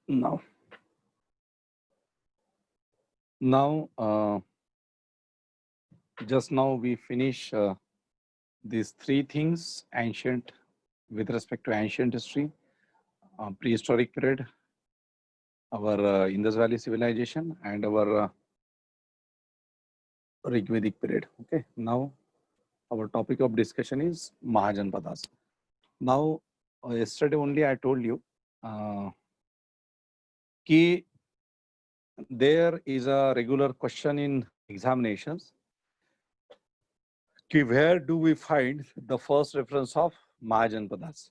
Now, now, just now we finish these three things: ancient, with respect to ancient history, prehistoric period, our Indus Valley civilization, and our Rigvedic period. Okay. Now, our topic of discussion is Mahajanpadas. Now, yesterday only I told you कि there is a regular question in examinations कि where do we find the first reference of mahajanapadas,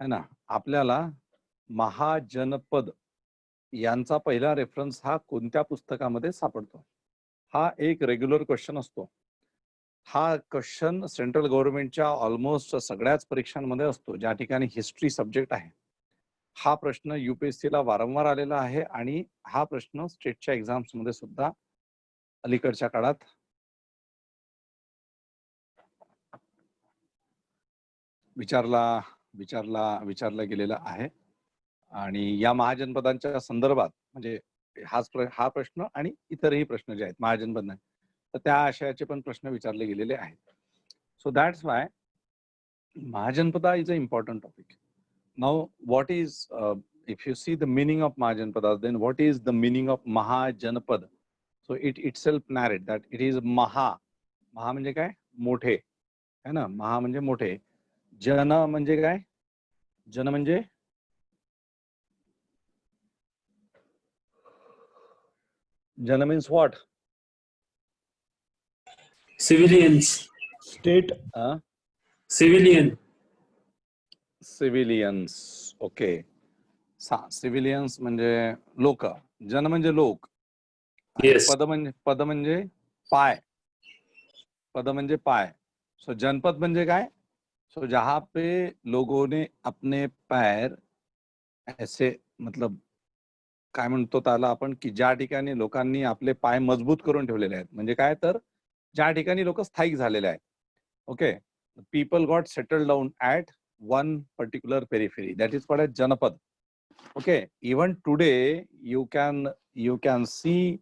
है ना. आपल्याला महाजनपद यांचा पहिला reference हा कोणत्या पुस्तकामध्ये सापडतो, हा एक रेग्युलर क्वेश्चन असतो. हा क्वेश्चन सेंट्रल गव्हर्नमेंटच्या ऑलमोस्ट सगळ्याच परीक्षांमध्ये असतो ज्या ठिकाणी हिस्ट्री सब्जेक्ट आहे. हा प्रश्न UPSC ला वारंवार आलेला आहे आणि हा प्रश्न स्टेटच्या एक्झाम्स मध्ये सुद्धा अलीकडच्या काळात विचारला गेलेला आहे. आणि या महाजनपदांच्या संदर्भात म्हणजे हा प्रश्न आणि इतरही प्रश्न जे आहेत महाजनपद नाही तर त्या आशयाचे पण प्रश्न विचारले गेलेले आहेत. So that's why Mahajanapada is a important topic. Now what is if you see the meaning of Mahajanpadas, then what is the meaning of Mahajanpad? So it itself narrate that it is maha म्हणजे काय, मोठे, है ना. महा म्हणजे मोठे. जन म्हणजे काय, जन म्हणजे जन means what? Civilians. State. Civilians. Okay. Civilians म्हणजे लोक, जन म्हणजे लोक, Yes. पद म्हणजे पाय, पद म्हणजे पाय. सो जनपद म्हणजे काय, सो जहां पे लोगों ने अपने पैर ऐसे मतलब काय म्हणतो त्याला आपण की ज्या ठिकाणी लोकांनी आपले पाय मजबूत करून ठेवलेले आहेत. म्हणजे काय, तर ज्या ठिकाणी लोक स्थायिक झालेले आहेत. Okay. People got settled down at one particular periphery, that is called as janapada. Okay, even today you can see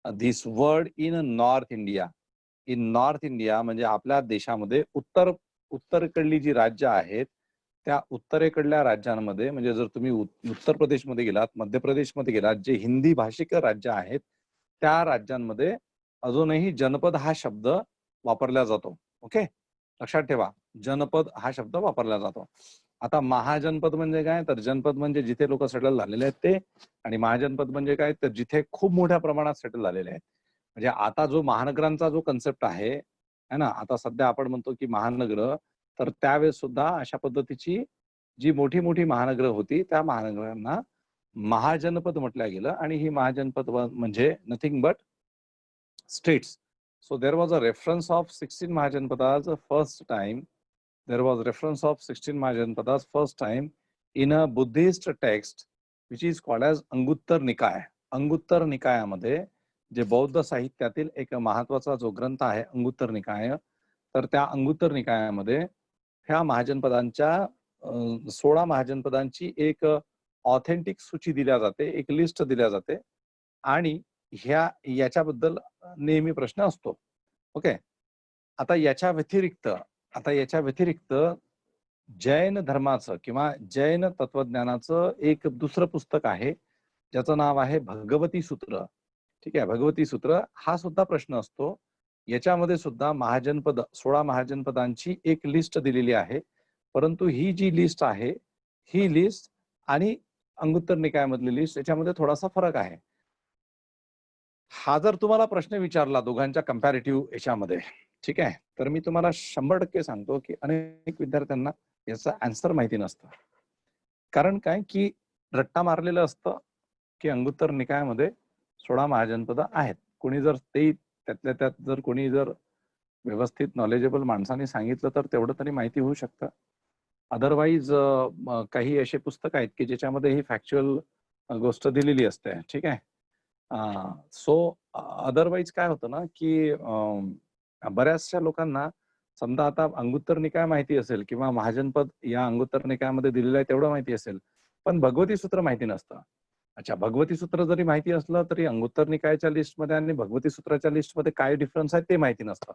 this word in North India. In North India म्हणजे आपल्या देशामध्ये उत्तरेकडली जी राज्य आहेत त्या उत्तरेकडल्या राज्यांमध्ये म्हणजे जर तुम्ही उत्तर प्रदेशमध्ये गेलात, मध्य प्रदेशमध्ये गेलात, जे हिंदी भाषिक राज्य आहेत त्या राज्यांमध्ये अजूनही जनपद हा शब्द वापरला जातो. ओके, लक्षात ठेवा, जनपद हा शब्द वापरला जातो. आता महाजनपद म्हणजे काय, तर जनपद म्हणजे जिथे लोक सेटल झालेले आहेत ते, आणि महाजनपद म्हणजे काय, तर जिथे खूप मोठ्या प्रमाणात सेटल झालेले आहेत. म्हणजे आता जो महानगरांचा जो कन्सेप्ट आहे ना, आता सध्या आपण म्हणतो की महानगर, तर त्यावेळेस सुद्धा अशा पद्धतीची जी मोठी मोठी महानगर होती त्या महानगरांना महाजनपद म्हटलं गेलं. आणि ही महाजनपद म्हणजे nothing but states. So there was a reference of 16 Mahajanpadas first time. There was reference of 16 Mahajanpadas first time in a Buddhist text which is called as Anguttar Nikaya. Anguttar निकायामध्ये जे बौद्ध साहित्यातील एक महत्वाचा जो ग्रंथ आहे अंगुत्तर निकाय, तर त्या अंगुत्तर निकायामध्ये ह्या महाजनपदांच्या 16 महाजनपदांची एक ऑथेंटिक सूची दिल्या जाते, एक लिस्ट दिल्या जाते. आणि याच्याबद्दल नेहमी प्रश्न असतो. ओके. आता याच्या व्यतिरिक्त जैन धर्माचं किंवा जैन तत्वज्ञानाचं एक दुसरं पुस्तक आहे ज्याचं नाव आहे भगवती सूत्र. ठीक आहे, भगवती सूत्र हा सुद्धा प्रश्न असतो. याच्यामध्ये सुद्धा महाजनपद 16 महाजनपदांची एक लिस्ट दिलेली आहे. परंतु ही जी लिस्ट आहे ही लिस्ट आणि अंगुत्तर निकायामधली लिस्ट याच्यामध्ये थोडासा फरक आहे. हा जर तुम्हाला प्रश्न विचारला दोघांच्या कंपॅरेटिव्ह याच्यामध्ये, ठीक आहे, तर मी तुम्हाला 100% सांगतो की अनेक विद्यार्थ्यांना याचा आन्सर माहिती नसतं. कारण काय की रट्टा मारलेलं असतं की अंगुत्तर निकायामध्ये 16 महाजनपद आहेत. कोणी जर ते त्यातल्या त्यात जर कोणी जर व्यवस्थित नॉलेजेबल माणसाने सांगितलं तर तेवढं तरी माहिती होऊ शकतं. अदरवाईज काही असे पुस्तक आहेत की ज्याच्यामध्ये ही फॅक्च्युअल गोष्ट दिलेली असते. ठीक आहे. सो अदरवाईज काय होतं ना की बऱ्याचशा लोकांना समजा आता अंगुत्तर निकाय माहिती असेल किंवा महाजनपद या अंगुत्तर निकायामध्ये दिलेलं आहे तेवढं माहिती असेल, पण भगवती सूत्र माहिती नसतं. अच्छा, भगवती सूत्र जरी माहिती असलं तरी अंगुत्तर निकायाच्या लिस्टमध्ये आणि भगवती सूत्राच्या लिस्टमध्ये काय डिफरन्स आहे ते माहिती नसतं.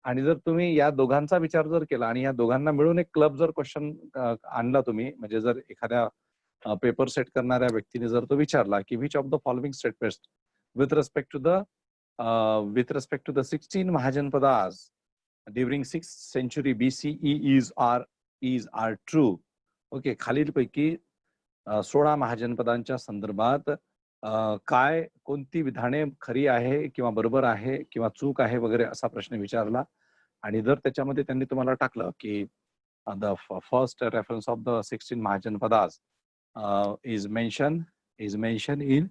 आणि जर तुम्ही या दोघांचा विचार जर केला आणि या दोघांना मिळून एक क्लब जर क्वेश्चन आणला तुम्ही, म्हणजे जर एखाद्या पेपर सेट करणाऱ्या व्यक्तीने जर तो विचारला की which of the following statements with respect to the 16 mahajanapadas during 6th century BCE is are true. Okay, खालीलपैकी 16 महाजनपदांच्या संदर्भात काय कोणती विधाने खरी आहे किंवा बरोबर आहे किंवा चूक आहे वगैरे असा प्रश्न विचारला. आणि जर त्याच्यामध्ये त्यांनी तुम्हाला टाकलं की the first reference of the 16 Mahajanapadas is mention in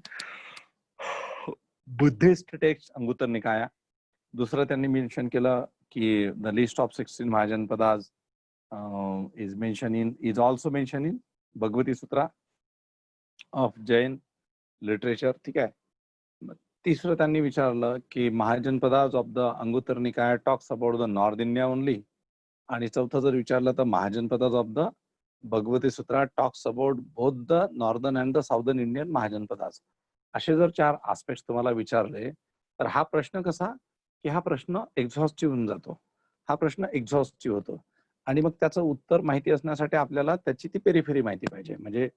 Buddhist text Anguttar Nikaya. दुसरं त्यांनी मेन्शन केलं की the list of 16 Mahajanapadas is also mention in Bhagavati Sutra of Jain literature. ठीक आहे. तिसरं त्यांनी विचारलं की महाजनपदास ऑफ द अंगुत्तर निकाय talks about the north India only. आणि चौथं जर विचारलं तर महाजनपदास ऑफ द भगवती सूत्रा talks about both the northern and the southern Indian mahajanapadas. असे जर 4 आस्पेक्ट तुम्हाला विचारले तर हा प्रश्न कसा की हा प्रश्न एक्झॉस्टिव्ह होऊन जातो. हा प्रश्न एक्झॉस्टिव्ह होतो आणि मग त्याचं उत्तर माहिती असण्यासाठी आपल्याला त्याची ती पेरिफेरी माहिती पाहिजे. म्हणजे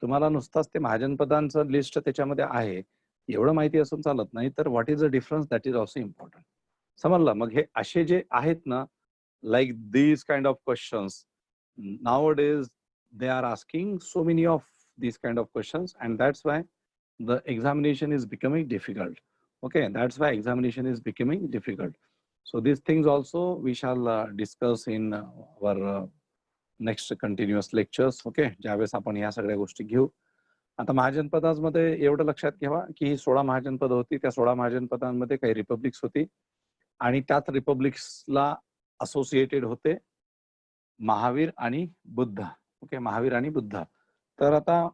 तुम्हाला नुसताच ते महाजनपदांचं लिस्ट त्याच्यामध्ये आहे एवढं माहिती असून चालत नाही. तर what is the difference, that is also important. समजलं. मग हे असे जे आहेत ना, like these kind of questions nowadays they are asking so many of these kind of questions, and that's why the examination is becoming difficult. Okay, that's why examination is becoming difficult. So these things also we shall discuss in our next continuous lectures. Okay, ज्यावेळेस आपण ह्या सगळ्या गोष्टी घेऊ. आता महाजनपदांमध्ये एवढं लक्षात घ्यावा की ही 16 महाजनपद होती. त्या 16 महाजनपदांमध्ये काही रिपब्लिक्स होती आणि त्याच रिपब्लिक्सला असोसिएटेड होते महावीर आणि बुद्ध. ओके, महावीर आणि बुद्ध. तर आता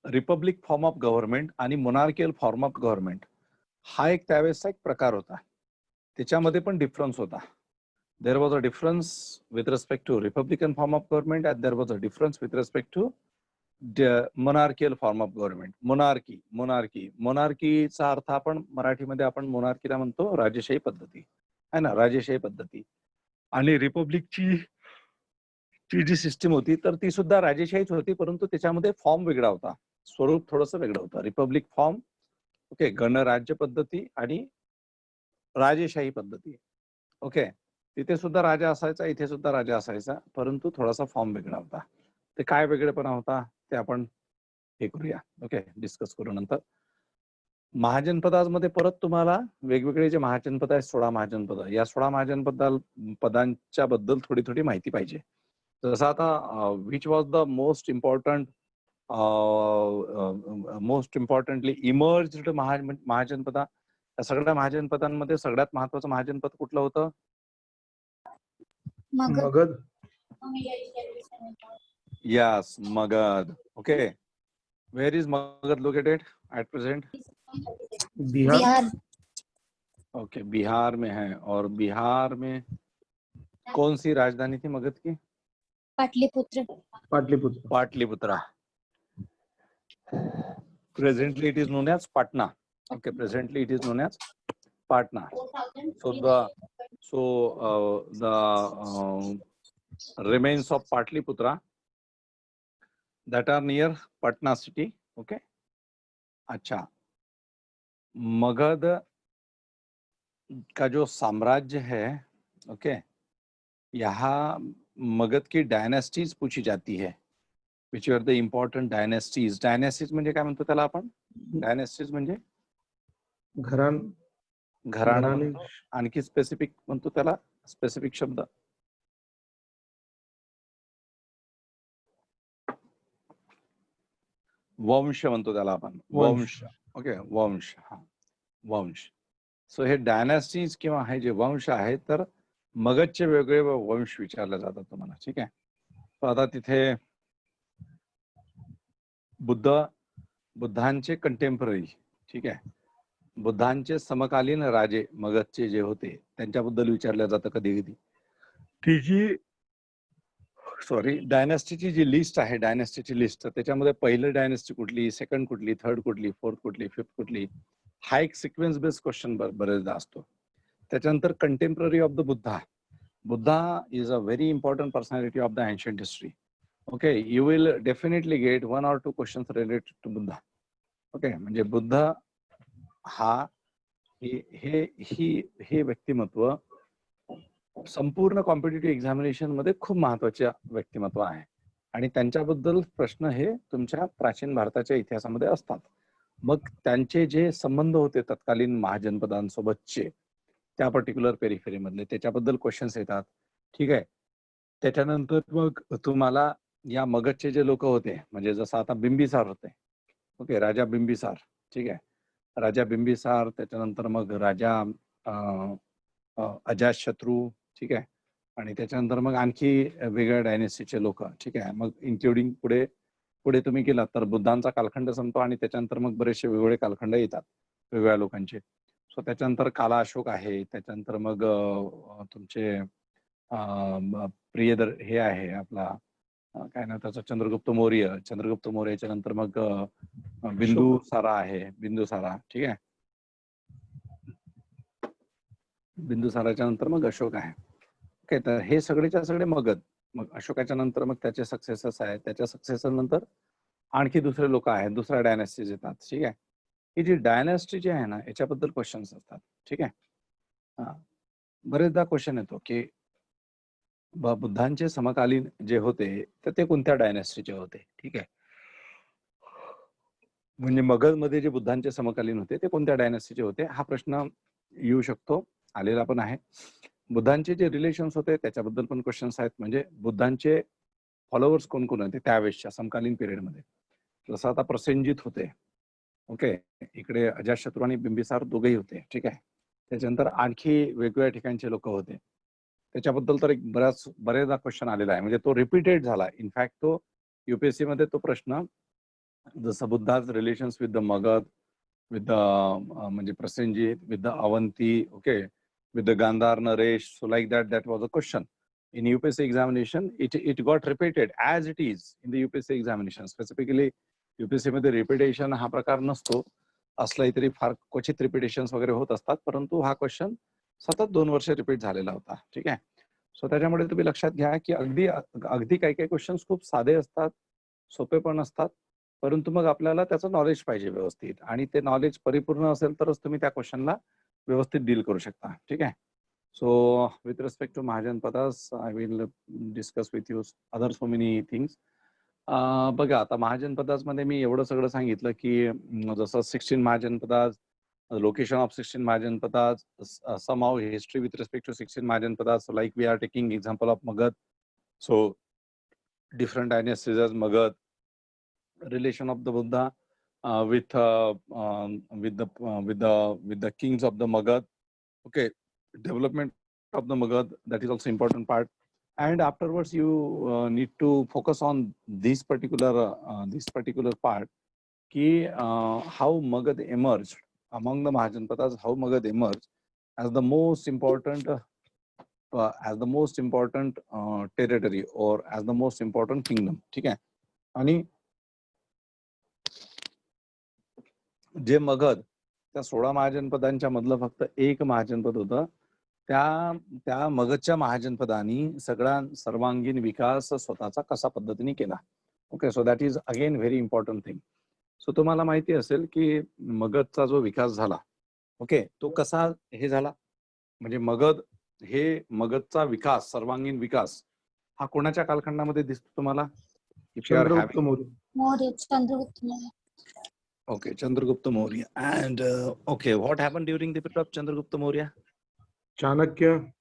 रिपब्लिक फॉर्म ऑफ गव्हर्नमेंट आणि मोनार्कियल फॉर्म ऑफ गव्हर्नमेंट हा एक त्यावेळेसचा एक प्रकार होता. त्याच्यामध्ये पण डिफरन्स होता. There was a difference with respect to republican form of government and there was a difference with respect to monarchial form of government. मोनार्कीचा अर्थ आपण मराठीमध्ये आपण मोनार्कीला म्हणतो राजेशाही पद्धती आहे ना, राजेशाही पद्धती. आणि रिपब्लिकची जी सिस्टीम होती तर ती सुद्धा राजेशाहीच होती, परंतु त्याच्यामध्ये फॉर्म वेगळा होता, स्वरूप थोडंसं वेगळं होतं. रिपब्लिक फॉर्म, ओके, गणराज्य पद्धती आणि राजेशाही पद्धती. ओके, तिथे सुद्धा राजा असायचा, इथे सुद्धा राजा असायचा, परंतु थोडासा फॉर्म वेगळा होता. ते काय वेगळेपणा होता ते आपण हे करूया. ओके, डिस्कस करू नंतर. महाजनपदांमध्ये परत तुम्हाला वेगवेगळे जे महाजनपद आहेत 16 महाजनपद, या 16 पदांच्या बद्दल थोडी थोडी माहिती पाहिजे. जसं आता which was the most importantly emerged Mahajanapada. या सगळ्या महाजनपदांमध्ये सगळ्यात महत्वाचं महाजनपद कुठलं होतं? Magadh. Yes, Magad. Okay. Where is Magad located at present? Bihar. Okay, Bihar में है. और बिहार में कौन सी राजधानी थी मगध की? Pataliputra. Patliputra. Presently it is known as Patna. Okay, presently it is known as Patna. So the remains of Patliputra that are near Patna city. Okay. अच्छा, मगध का जो साम्राज्य है, ओके, यहाँ मगध की डायनेस्टीज पूछी जाती है. Which are the important dynasties. Dynasties म्हणजे काय म्हणतो त्याला आपण? डायनेस्टीज म्हणजे घराणा म्हणतो. आणखी स्पेसिफिक म्हणतो त्याला, स्पेसिफिक शब्द वंश म्हणतो त्याला आपण. वंश. ओके, वंश. हा, वंश. सो हे डायनेस्टीज किंवा हे जे वंश आहेत तर मगधचे वेगळे वंश विचारले जातात तुम्हाला. ठीक आहे. तर आता तिथे बुद्धांचे कंटेम्पररी, ठीक आहे, बुद्धांचे समकालीन राजे मगधचे जे होते त्यांच्याबद्दल विचारलं जातं कधी कधी. ती जी सॉरी, डायनेस्टीची जी लिस्ट आहे, डायनेस्टीची लिस्ट, त्याच्यामध्ये पहिलं डायनेस्टी कुठली, सेकंड कुठली, थर्ड कुठली, फोर्थ कुठली, फिफ्थ कुठली, हा एक सिक्वेन्स बेस्ड क्वेश्चन बरेचदा असतो. त्याच्यानंतर contemporary of the Buddha. Buddha is a very important personality of the ancient history. Okay, you will definitely get 1 or 2 questions related to Buddha. Okay, म्हणजे बुद्ध हा हे व्यक्तिमत्व संपूर्ण कॉम्पिटिटिव्ह एक्झामिनेशन मध्ये खूप महत्वाचे व्यक्तिमत्व आहे आणि त्यांच्याबद्दल प्रश्न हे तुमच्या प्राचीन भारताच्या इतिहासामध्ये असतात. मग त्यांचे जे संबंध होते तत्कालीन महाजनपदांसोबतचे त्या पर्टिक्युलर पेरिफेरी मधले, त्याच्याबद्दल क्वेश्चन्स येतात. ठीक आहे. त्याच्यानंतर मग तुम्हाला या मगधचे जे लोक होते, म्हणजे जसं आता बिंबिसार होते. ओके, राजा बिंबिसार. ठीक आहे, राजा बिंबिसार, त्याच्यानंतर मग राजा अजातशत्रू. ठीक आहे, आणि त्याच्यानंतर मग आणखी वेगळ्या डायनेस्टीचे लोक. ठीक आहे, मग इन्क्लुडिंग पुढे तुम्ही गेलात तर बुद्धांचा कालखंड संपतो आणि त्याच्यानंतर मग बरेचसे वेगवेगळे कालखंड येतात वेगवेगळ्या लोकांचे. सो त्याच्यानंतर काला अशोक आहे, त्याच्यानंतर मग तुमचे प्रियदर हे आहे आपला काय ना त्याचा चंद्रगुप्त मौर्याच्या नंतर मग बिंदुसारा आहे, बिंदुसारा. ठीक आहे, बिंदुसाराच्या नंतर मग अशोक आहे. ओके, तर हे सगळेच्या सगळे मगध. मग अशोकाच्या नंतर मग त्याचे सक्सेसर्स आहेत, त्याच्या सक्सेसर नंतर आणखी दुसरे लोक आहेत, दुसऱ्या डायनेस्टीज येतात. ठीक आहे, ही जी डायनेस्टी जी आहे ना, याच्याबद्दल क्वेश्चन्स असतात. ठीक आहे, बरेचदा क्वेश्चन येतो की बुद्धांचे समकालीन जे होते तर ते कोणत्या डायनेस्टीचे होते. ठीक आहे, म्हणजे मगधमध्ये जे बुद्धांचे समकालीन होते ते कोणत्या डायनेस्टीचे होते, हा प्रश्न येऊ शकतो, आलेला पण आहे. बुद्धांचे जे रिलेशन्स होते त्याच्याबद्दल पण क्वेश्चन्स आहेत. म्हणजे बुद्धांचे फॉलोअर्स कोण कोण होते त्यावेळेसच्या समकालीन पिरियडमध्ये. जसं आता प्रसेनजित होते. ओके, इकडे अजातशत्रू आणि बिंबिसार दोघेही होते. ठीक आहे, त्याच्यानंतर आणखी वेगवेगळ्या ठिकाणचे लोक होते. त्याच्याबद्दल तर एक बरेचदा क्वेश्चन आलेला आहे, म्हणजे तो रिपीटेड झाला. इनफॅक्ट तो युपीएससी मध्ये तो प्रश्न, जसं Buddha's relations with the Magadh, with the म्हणजे Prasenjit, with the Avanti, okay, with the Gandhar Naresh, so like that was a question in UPSC examination. It got repeated as it is in the UPSC examination. Specifically UPSC मध्ये repetition हा प्रकार नसतो, असलाही तरी फार क्वचित repetitions वगैरे होत असतात, परंतु हा क्वेश्चन सतत 2 वर्ष रिपीट झालेला होता. ठीक आहे, सो त्याच्यामुळे तुम्ही लक्षात घ्या की अगदी काही काही क्वेश्चन्स खूप साधे असतात, सोपे पण असतात, परंतु मग आपल्याला त्याचं नॉलेज पाहिजे व्यवस्थित, आणि ते नॉलेज परिपूर्ण असेल तरच तुम्ही त्या क्वेश्चनला व्यवस्थित डील करू शकता. ठीक आहे, so with respect to mahajanapadas I will discuss with you other so many things. बघा, आता महाजनपदास मध्ये मी एवढं सगळं सांगितलं की जसं 16 mahajanapadas, location of 16 Mahajanpadas, somehow history with respect to 16 Mahajanpadas. So like we are taking example of Magad. So different dynasties as Magad, relation of the Buddha with the kings of the Magad. Okay, development of the Magad, that is also important part. And afterwards you need to focus on this particular part, ki how Magad emerged among the Mahajanpadas, how Magad emerged as the most important territory or as the most important kingdom. ठीक आहे, आणि जे मगध त्या 16 महाजनपदांच्या मधलं फक्त एक महाजनपद होतं, त्या मगधच्या महाजनपदांनी सर्वांगीण विकास स्वतःचा कसा पद्धतीने केला. Okay, so that is again very important thing. So तुम्हाला माहिती असेल की मगधचा जो विकास झाला, ओके, तो कसा हे झाला, म्हणजे मगधचा विकास, सर्वांगीण विकास हा कोणाच्या कालखंडामध्ये दिसतो तुम्हाला? Chandragupta Maurya. Okay, Chandragupta Maurya. And okay, what happened during the period of Chandragupta Maurya? Chanakya.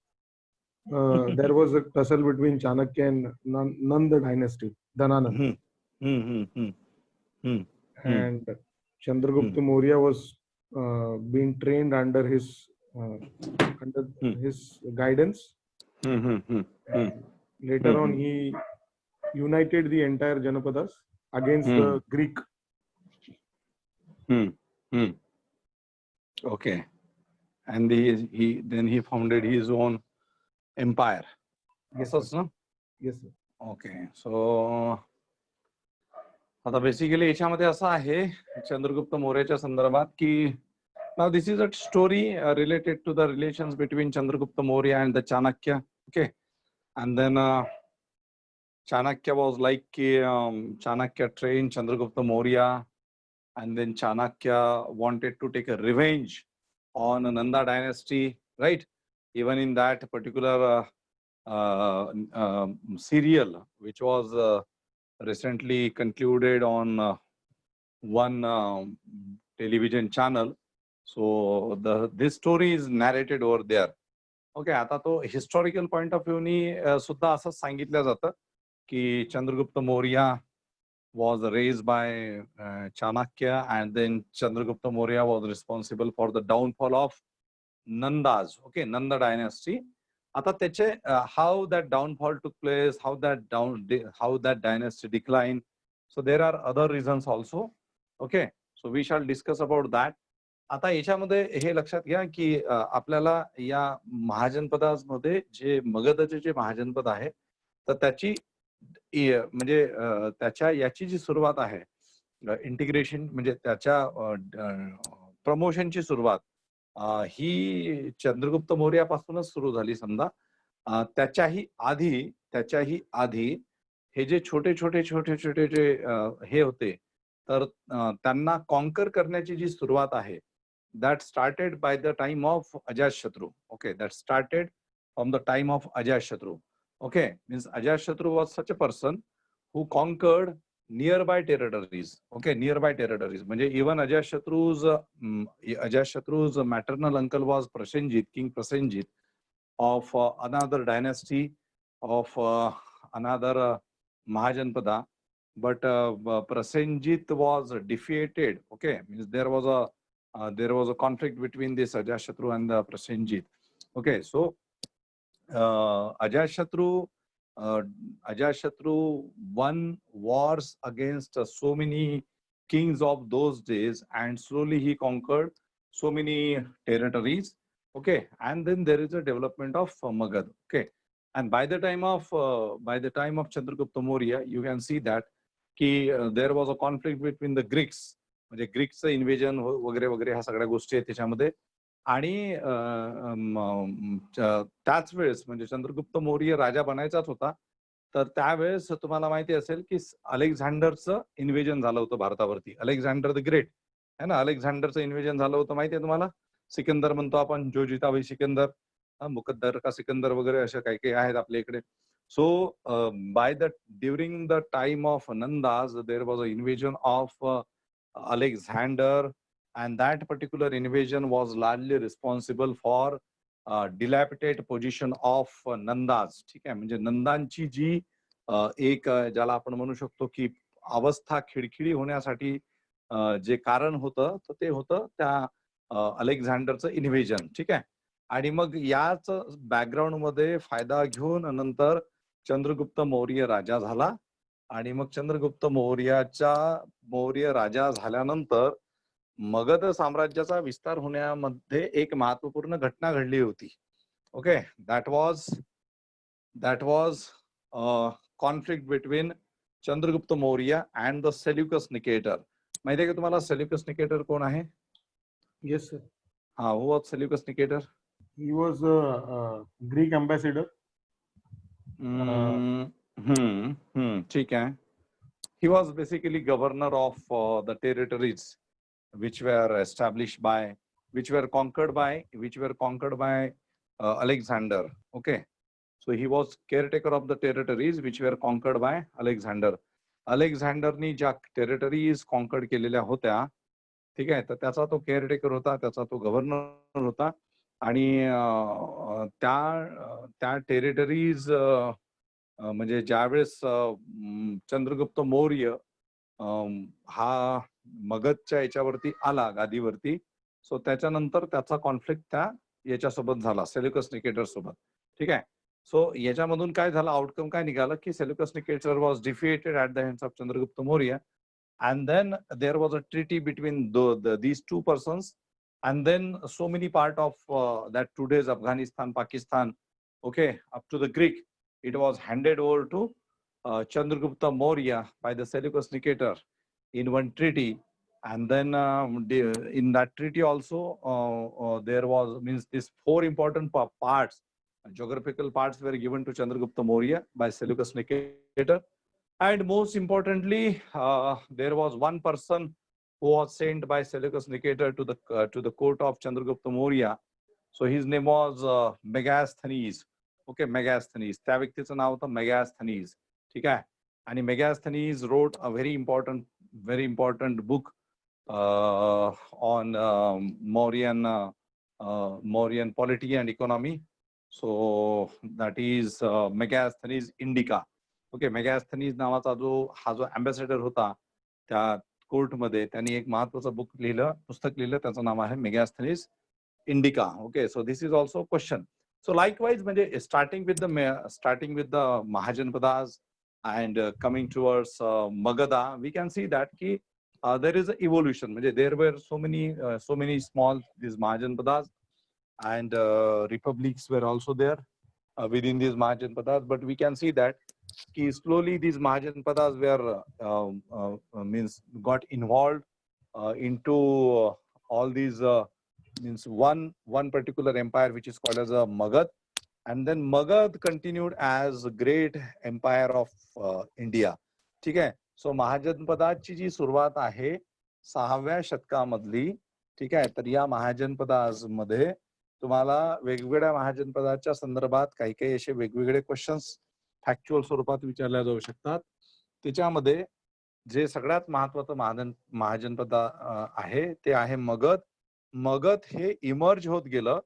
There was a tussle between Chanakya and Nanda dynasty, Dhananand. And Chandragupta Maurya was being trained under his guidance. Later on, he united the entire Janapadas against the Greek. Okay, and he founded his own empire. Yes, sir. No? Yes, sir. Okay. So आता basically याच्यामध्ये असं आहे चंद्रगुप्त मौर्याच्या संदर्भात की now this is a story related to the relations between Chandragupta Maurya and the Chanakya. Okay, and then Chanakya was like Chanakya trained Chandragupta Maurya, and then Chanakya wanted to take a revenge on Nanda dynasty, right? Even in that particular serial, which was recently concluded on one television channel. So this story is narrated over there. Okay, आता तो historical point of view नी सुद्धा असं सांगितलं जातं की Chandragupta Maurya was raised by Chanakya, and then Chandragupta Maurya was responsible for the downfall of Nandas. Okay, Nanda dynasty. आता त्याचे how that downfall took place, how that dynasty declined. So there are other reasons also. Okay, so we shall discuss about that. आता याच्यामध्ये हे लक्षात घ्या की आपल्याला या महाजनपदामध्ये जे मगधचे जे महाजनपद आहे तर त्याची म्हणजे त्याच्या याची जी सुरुवात आहे इंटिग्रेशन म्हणजे त्याच्या प्रमोशनची सुरुवात ही चंद्रगुप्त मौर्यापासूनच सुरू झाली समजा. त्याच्याही आधी हे जे छोटे छोटे जे हे होते तर त्यांना कॉन्कर करण्याची जी सुरुवात आहे that started by the time of Ajatashatru. Okay, that started from the time of Ajatashatru. Okay, means Ajatashatru was such a person who conquered nearby territories. Okay, nearby territories. म्हणजे even Ajatashatru's maternal uncle was Prasenjit, King Prasenjit of another dynasty of another Mahajanpada. But Prasenjit was defeated. Okay, means there was a conflict between this Ajatashatru and the Prasenjit. Okay, so Ajatashatru won wars against so many kings of those days, and slowly he conquered so many territories. Okay, and then there is a development of Magad. Okay, and by the time of Chandragupta Maurya, you can see that there was a conflict between the Greeks. म्हणजे ग्रीकचं invasion वगैरे वगैरे ह्या सगळ्या गोष्टी आहेत त्याच्यामध्ये. आणि त्याच वेळेस म्हणजे चंद्रगुप्त मौर्य राजा बनायचाच होता तर त्यावेळेस तुम्हाला माहिती असेल की अलेक्झांडरचं इन्व्हेजन झालं होतं भारतावरती. अलेक्झांडर द ग्रेट है ना, अलेक्झांडरचं इन्व्हेजन झालं होतं माहिती आहे तुम्हाला. सिकंदर म्हणतो आपण, जो जिताबाई सिकंदर, मुकद्दर का सिकंदर वगैरे अशा काही काही आहेत आपल्या इकडे. So during the time of Nandas, there was an invasion of Alexander, and that particular invasion was largely responsible for dilapidated position of Nandas. ठीक आहे, म्हणजे नंदांची जी एक ज्याला आपण म्हणू शकतो की अवस्था खिळखिळी होण्यासाठी जे कारण होतं तर ते होतं त्या अलेक्झांडरचं इन्व्हेजन. ठीक आहे, आणि मग याच बॅकग्राऊंड मध्ये फायदा घेऊन नंतर चंद्रगुप्त मौर्य राजा झाला. आणि मग चंद्रगुप्त मौर्य राजा झाल्यानंतर मगध साम्राज्याचा विस्तार होण्यामध्ये एक महत्वपूर्ण घटना घडली होती. Okay, that was conflict between Chandragupta Maurya and the Seleucus Nicator. माहिती आहे का तुम्हाला सेल्युकस निकेटर कोण आहे? Yes, sir. हा, who was Seleucus Nicator? He was a Greek ambassador. ठीक है. He was basically governor of the territories which were established by, which were conquered by Alexander. Okay, so he was caretaker of the territories which were conquered by Alexander. अलेक्झांडरनी ज्या territories conquered केलेल्या होत्या, ठीक आहे, तर त्याचा तो caretaker होता, त्याचा तो गव्हर्नर होता. आणि त्या टेरिटरीज म्हणजे ज्यावेळेस चंद्रगुप्त मौर्य हा मगधच्या याच्यावरती आला गादीवरती, सो त्याच्यानंतर त्याचा कॉन्फ्लिक्ट त्या याच्यासोबत झाला, सेल्युकस निकेटर सोबत. ठीक आहे, सो याच्यामधून काय झालं, आउटकम काय निघालं की Seleucus Nicator was डिफिएटेड at the hands of Chandragupta Maurya. And then there was a treaty between these two persons, and then so many part of that today's Afghanistan, Pakistan, okay, up to the Greek, it was handed over to Chandragupta Maurya by the Seleucus Nicator in one treaty, and then in that treaty also there was these 4 important parts, geographical parts were given to Chandragupta Maurya by Seleucus Nicator, and most importantly there was one person who was sent by Seleucus Nicator to the court of Chandragupta Maurya. So his name was Megasthenes. Okay, Megasthenes. त्या व्यक्तीचं नाव होतं Megasthenes. ठीक आहे. आणि Megasthenes wrote a very important book on Mauryan polity and economy. So that is Megasthenes Indica. Okay, Megasthenes नावाचा हा जो ambassador होता त्या कोर्टमध्ये, त्यांनी एक महत्त्वाचं पुस्तक लिहिलं, त्याचं नाव आहे Megasthenes Indica. Okay, so this is also a question. So likewise, starting with the Mahajanpadas and coming towards Magadha, we can see that there is an evolution. There were so many small these Mahajanpadas, and republics were also there within these Mahajanpadas. But we can see that slowly these Mahajanpadas were got involved into all these one particular empire which is called as a Magad, and then Magad continued as a great empire of India. ठीक आहे. So महाजनपदाची जी सुरुवात आहे 6व्या शतकामधली, ठीक आहे. तर या महाजनपदामध्ये तुम्हाला वेगवेगळ्या महाजनपदाच्या संदर्भात काही असे वेगवेगळे क्वेश्चन्स फॅक्च्युअल स्वरूपात विचारल्या जाऊ शकतात. त्याच्यामध्ये जे सगळ्यात महत्त्वाचं महाजनपद आहे ते आहे मगध. मगध हे इमर्ज होत गेलं,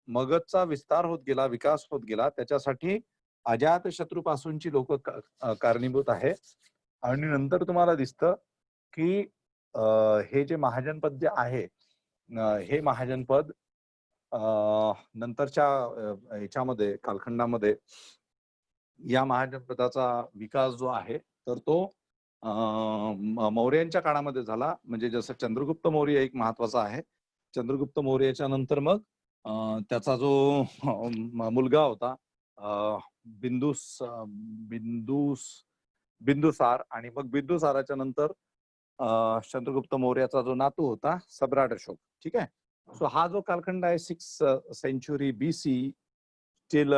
मगधचा विस्तार होत गेला, विकास होत गेला. त्याच्यासाठी अजातशत्रूपासूनची लोक कारणीभूत आहे. आणि नंतर तुम्हाला दिसतं की हे जे महाजनपद जे आहे हे महाजनपद नंतरच्या याच्यामध्ये कालखंडामध्ये या महाजनपदाचा विकास जो आहे तर तो मौर्यांच्या काळामध्ये झाला. जसं चंद्रगुप्त मौर्य एक महत्वाचा आहे. चंद्रगुप्त मौर्याच्या नंतर मग त्याचा जो मुलगा होता बिंदुसार, आणि मग बिंदुसाराच्या नंतर चंद्रगुप्त मौर्याचा जो नातू होता सम्राट अशोक. ठीक आहे. सो हा जो कालखंड आहे 6th century BC till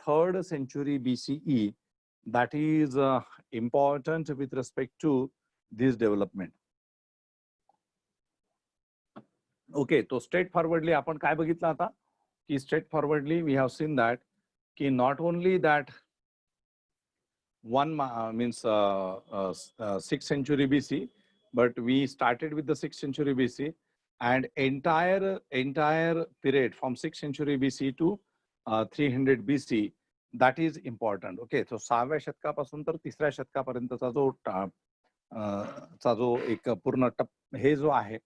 3rd century BCE, that is important with respect to this development. Okay, तो स्ट्रेट फॉरवर्डली आपण काय बघितलं आता की straight forwardly we have seen that की not only that one means 6th century BC, but we started with the 6th century BC, and entire period from 6th century BC to 300 BC, that is important. Okay, so 6व्या शतकापासून तर 3ऱ्या शतकापर्यंतचा जो एक पूर्ण हे जो आहे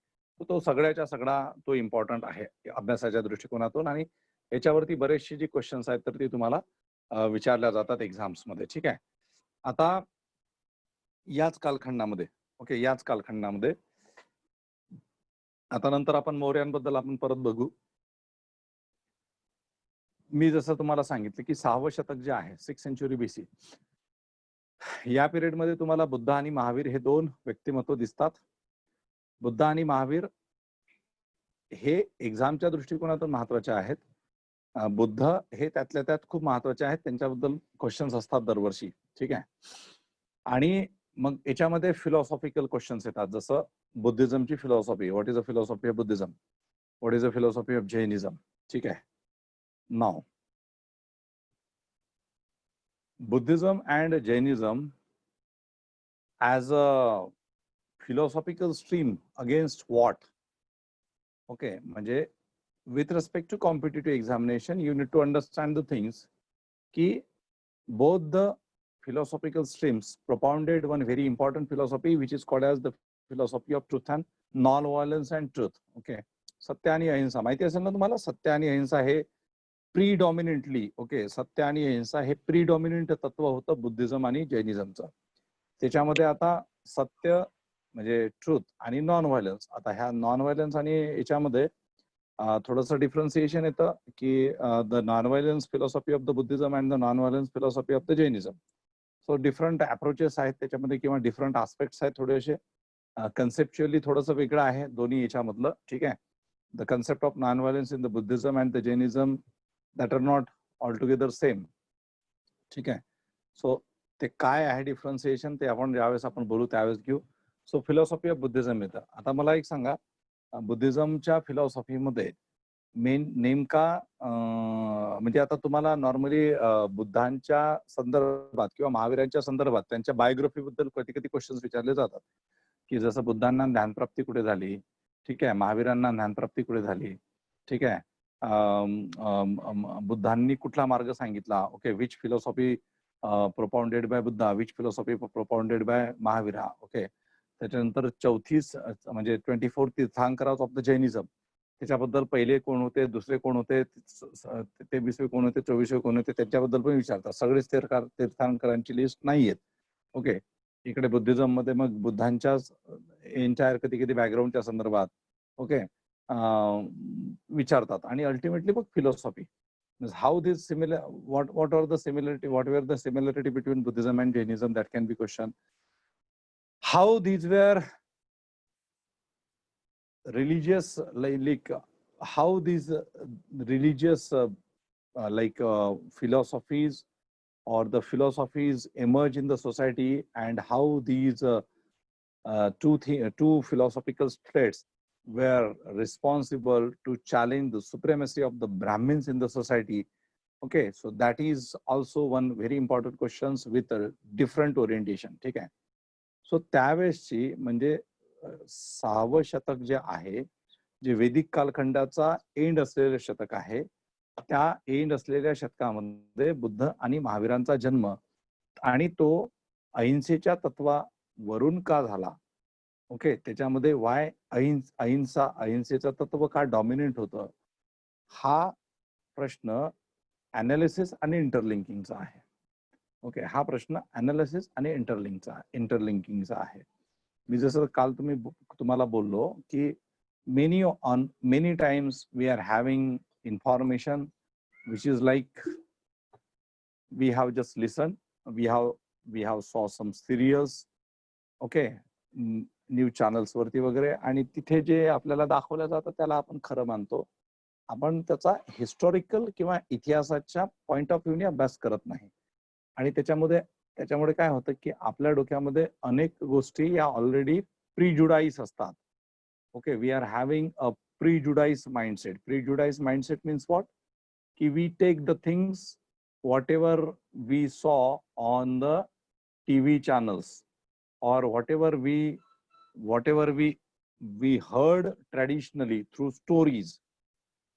तो सगळ्याच्या सगळा तो इम्पॉर्टंट आहे अभ्यासाच्या दृष्टिकोनातून. आणि याच्यावरती बरेचसे जे क्वेश्चन्स आहेत तर ते तुम्हाला विचारल्या जातात एक्झाम्स मध्ये. ठीक आहे. आता याच कालखंडामध्ये आता नंतर आपण मौर्यांबद्दल आपण परत बघू. मी जसं तुम्हाला सांगितलं की 6वं शतक जे आहे 6th century BC, या पिरियड मध्ये तुम्हाला बुद्ध आणि महावीर हे 2 व्यक्तिमत्व दिसतात. बुद्ध आणि महावीर हे एक्झामच्या दृष्टिकोनातून महत्वाचे आहेत. बुद्ध हे त्यातल्या त्यात खूप महत्वाचे आहेत, त्यांच्याबद्दल क्वेश्चन्स असतात दरवर्षी. ठीक आहे. आणि मग याच्यामध्ये फिलॉसॉफिकल क्वेश्चन्स येतात, जसं बुद्धिझमची philosophy. What is a philosophy of Buddhism, what is a philosophy of Jainism. ठीक आहे. Now Buddhism and Jainism as a philosophical stream against what? Okay, with respect to competitive examination, you need to understand the things ki both the philosophical streams propounded one very important philosophy which is called as the philosophy of truth and non-violence and truth. Okay, सत्य आणि अहिंसा माहिती असेल ना तुम्हाला. सत्य आणि अहिंसा हे प्रीडॉमिनंटली सत्य आणि अहिंसा हे प्रीडॉमिनंट तत्व होतं बुद्धिझम आणि जैनिझमचं. त्याच्यामध्ये आता सत्य ट्रूथ आणि नॉन व्हायलन्स. आता ह्या नॉन व्हायलन्स आणि याच्यामध्ये थोडंसं डिफरन्सिएशन येतं की the non violence philosophy of the Buddhism and the non violence philosophy of the Jainism. So different approaches आहेत त्याच्यामध्ये किंवा डिफरंट आस्पेक्ट्स आहेत थोडेसे. कन्सेप्च्युअली थोडंसं वेगळं आहे दोन्ही याच्यामधलं. ठीक आहे. The concept of non violence in the Buddhism and the Jainism that are not all together same. ठीक आहे. सो ते काय आहे डिफरन्सिएशन ते आपण ज्यावेळेस आपण बोलू त्यावेळेस घेऊ. सो फिलॉसॉफी ऑफ बुद्धिझम येतं. आता मला एक सांगा, बुद्धिझमच्या फिलॉसॉफीमध्ये नेमका म्हणजे आता तुम्हाला नॉर्मली बुद्धांच्या संदर्भात किंवा महावीरांच्या संदर्भात त्यांच्या बायोग्राफी बद्दल कधी कधी क्वेश्चन्स विचारले जातात, की जसं बुद्धांना ज्ञानप्राप्ती कुठे झाली, ठीक आहे, महावीरांना ज्ञानप्राप्ती कुठे झाली, ठीक आहे, बुद्धांनी कुठला मार्ग सांगितला, okay, which philosophy propounded bye Buddha, which philosophy propounded bye Mahavira, okay. त्याच्यानंतर 34 म्हणजे 24 तीर्थांकरास ऑफ द जैनिझम, त्याच्याबद्दल पहिले कोण होते, दुसरे कोण होते, 23वे कोण होते, 24वे कोण होते, त्याच्याबद्दल पण विचारतात. सगळेच तीर्थांकरांची लिस्ट नाही आहेत. ओके. इकडे बुद्धिझम मध्ये मग बुद्धांच्याच एंटायर कधी कधी बॅकग्राऊंडच्या संदर्भात ओके विचारतात. आणि अल्टिमेटली मग philosophy, how this similar what are the similarity, what were the similarity between Buddhism and Jainism, that can be questioned. How these were religious, like how these religious philosophies or the philosophies emerge in the society, and how these two philosophical traits were responsible to challenge the supremacy of the Brahmins in the society. Okay, so that is also one very important questions with a different orientation. ठीक आहे. So त्यावेळेसची म्हणजे 6वं शतक जे आहे, जे वैदिक कालखंडाचा end असलेलं शतक आहे, त्या एंड असलेल्या शतकामध्ये बुद्ध आणि महावीरांचा जन्म आणि तो अहिंसेच्या तत्वावरून का झाला, ओके, त्याच्यामध्ये वाय अहिंसेचं तत्व का डॉमिनेंट होतं, हा प्रश्न अनालिसिस आणि इंटरलिंकिंगचा आहे. ओके, हा प्रश्न अनालिसिस आणि इंटरलिंकिंगचा आहे. मी जसं काल तुम्हाला बोललो की many times we are having information which is like we have just listened, we have saw some serials, okay, news channels वरती वगैरे, आणि तिथे जे आपल्याला दाखवलं जातं त्याला आपण खरं मानतो. आपण त्याचा हिस्टॉरिकल किंवा इतिहासाच्या पॉइंट ऑफ व्ह्यूने अभ्यास करत नाही. आणि त्याच्यामुळे काय होतं की आपल्या डोक्यामध्ये अनेक गोष्टी या ऑलरेडी प्रीजुडाईस असतात. Okay, we are having a prejudice mindset. Prejudice mindset means what, की we take the things whatever we saw on the TV channels or whatever we heard traditionally through stories,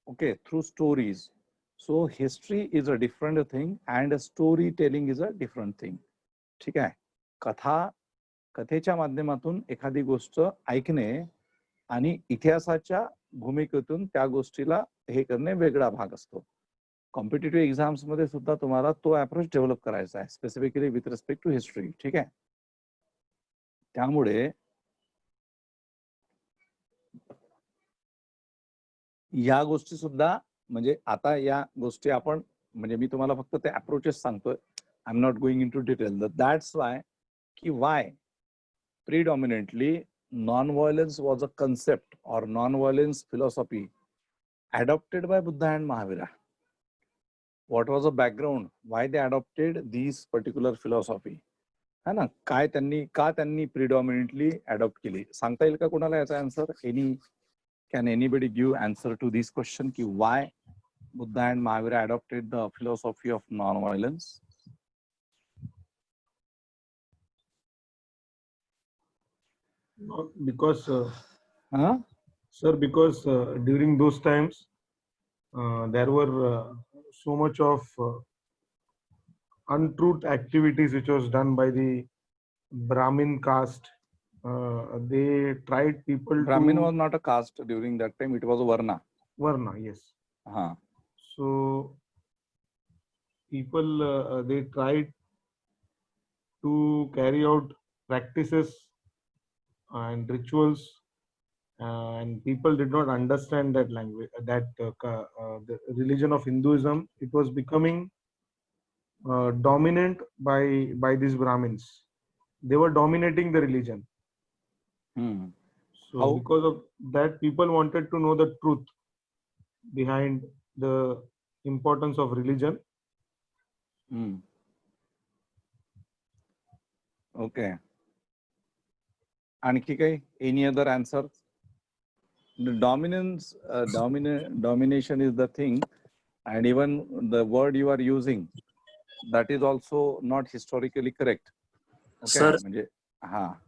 okay, through stories. So history is a different thing and storytelling is a different thing. ठीक आहे. कथेच्या माध्यमातून एखादी गोष्ट ऐकणे आणि इतिहासाच्या भूमिकेतून त्या गोष्टीला हे करणे वेगळा भाग असतो. कॉम्पिटिटिव्ह एक्झाम्स मध्ये सुद्धा तुम्हाला तो अप्रोच डेव्हलप करायचा आहे, specifically with respect to history. ठीक आहे. त्यामुळे या गोष्टी सुद्धा म्हणजे आता या गोष्टी आपण म्हणजे मी तुम्हाला फक्त ते अप्रोचेस सांगतोय. I am not going into detail. That's why की why predominantly non-violence was a concept or non-violence philosophy adopted by Buddha and Mahavira. What was the background? Why they adopted these particular philosophy? है ना, काय त्यांनी predominantly adopt केली, सांगता येईल का कोणाला याचा answer? Can anybody give answer to this question की why Buddha and Mahavira adopted the philosophy of non-violence? Because sir, because during those times there were so much of untruth activities which was done by the Brahmin caste. They tried people Brahmin was not a caste during that time, it was a Varna. Varna, yes. So people they tried to carry out practices and rituals, and people did not understand that language, that the religion of Hinduism. It was becoming dominant by these Brahmins. They were dominating the religion. Hmm. So How? because of that, people wanted to know the truth behind the importance of religion. Hmm. Okay. आणखी काही? Any other answer? The domination is the thing, and even the word you are using, that is also not historically correct. Okay. Sir, म्हणजे हा.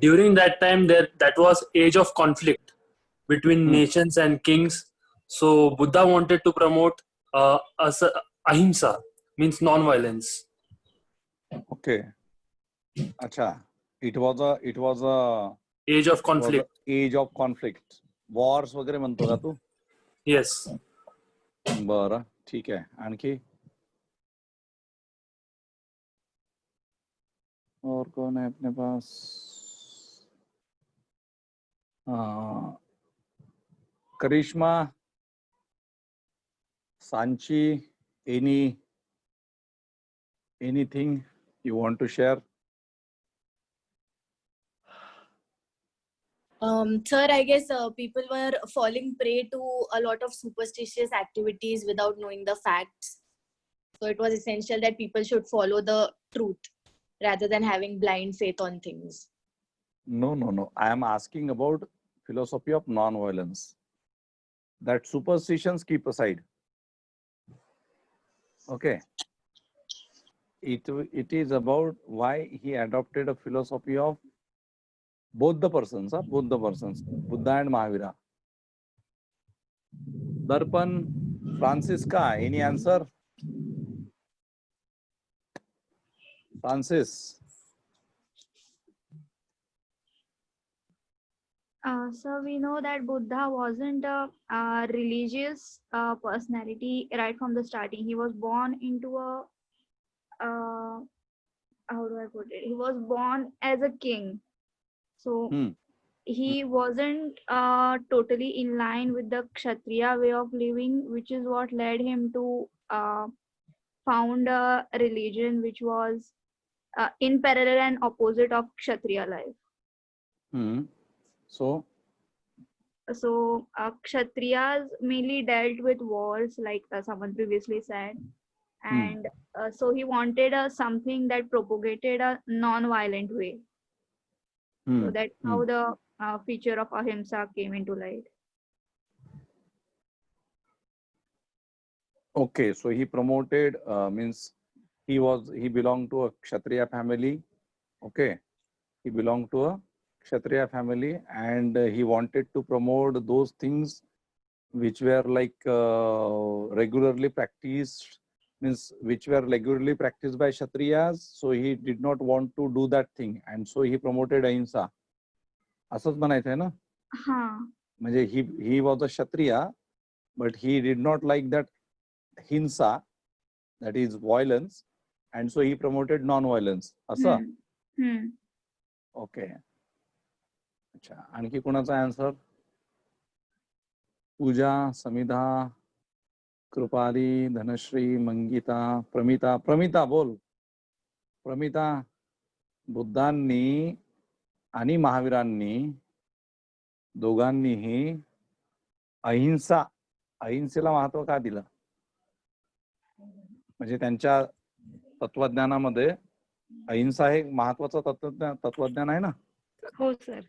during that time that was age of conflict between nations and kings. So Buddha wanted to promote ahimsa, means non-violence. Okay. अच्छा. It was a Age of conflict. age of conflict. Wars वगैरे म्हणतो का तू? Yes. बरं, ठीक आहे. आणखी? और कौन है अपने पास? Karishma, Sanchi, anything you want to share? Sir, I guess people were falling prey to a lot of superstitious activities without knowing the facts. So it was essential that people should follow the truth rather than having blind faith on things. No. I am asking about philosophy of non-violence. That superstitions keep aside. Okay. It is about why he adopted a philosophy of both the persons, Buddha and Mahavira. Darpan, Francisca, any answer? Francis. So we know that Buddha wasn't a religious personality right from the starting. He was born into a how do I put it? He was born as a king. So he wasn't totally in line with the Kshatriya way of living, which is what led him to found a religion which was in parallel and opposite of Kshatriya life. So Kshatriyas mainly dealt with wars, like someone previously said, and so he wanted something that propagated a non-violent way. So that's how the feature of ahimsa came into light. Okay, so he promoted means he belonged to a Kshatriya family. Okay, he belonged to a Kshatriya family, and he wanted to promote those things which were like regularly practiced, means which were regularly practiced by Kshatriyas. So he did not want to do that thing, and so he promoted ahimsa. असंच म्हणायचं आहे ना? म्हणजे he was a Kshatriya, but he did not like that hinsa, that is violence, and so he promoted non-violence. असं? Okay. अच्छा, आणखी कोणाचा answer? पूजा, समिधा, कृपाली, धनश्री, मंगिता, प्रमिता बोल. प्रमिता, बुद्धांनी आणि महावीरांनी दोघांनीही अहिंसेला महत्व का दिलं? म्हणजे त्यांच्या तत्वज्ञानामध्ये अहिंसा हे महत्वाचं तत्वज्ञान आहे ना? हो सर.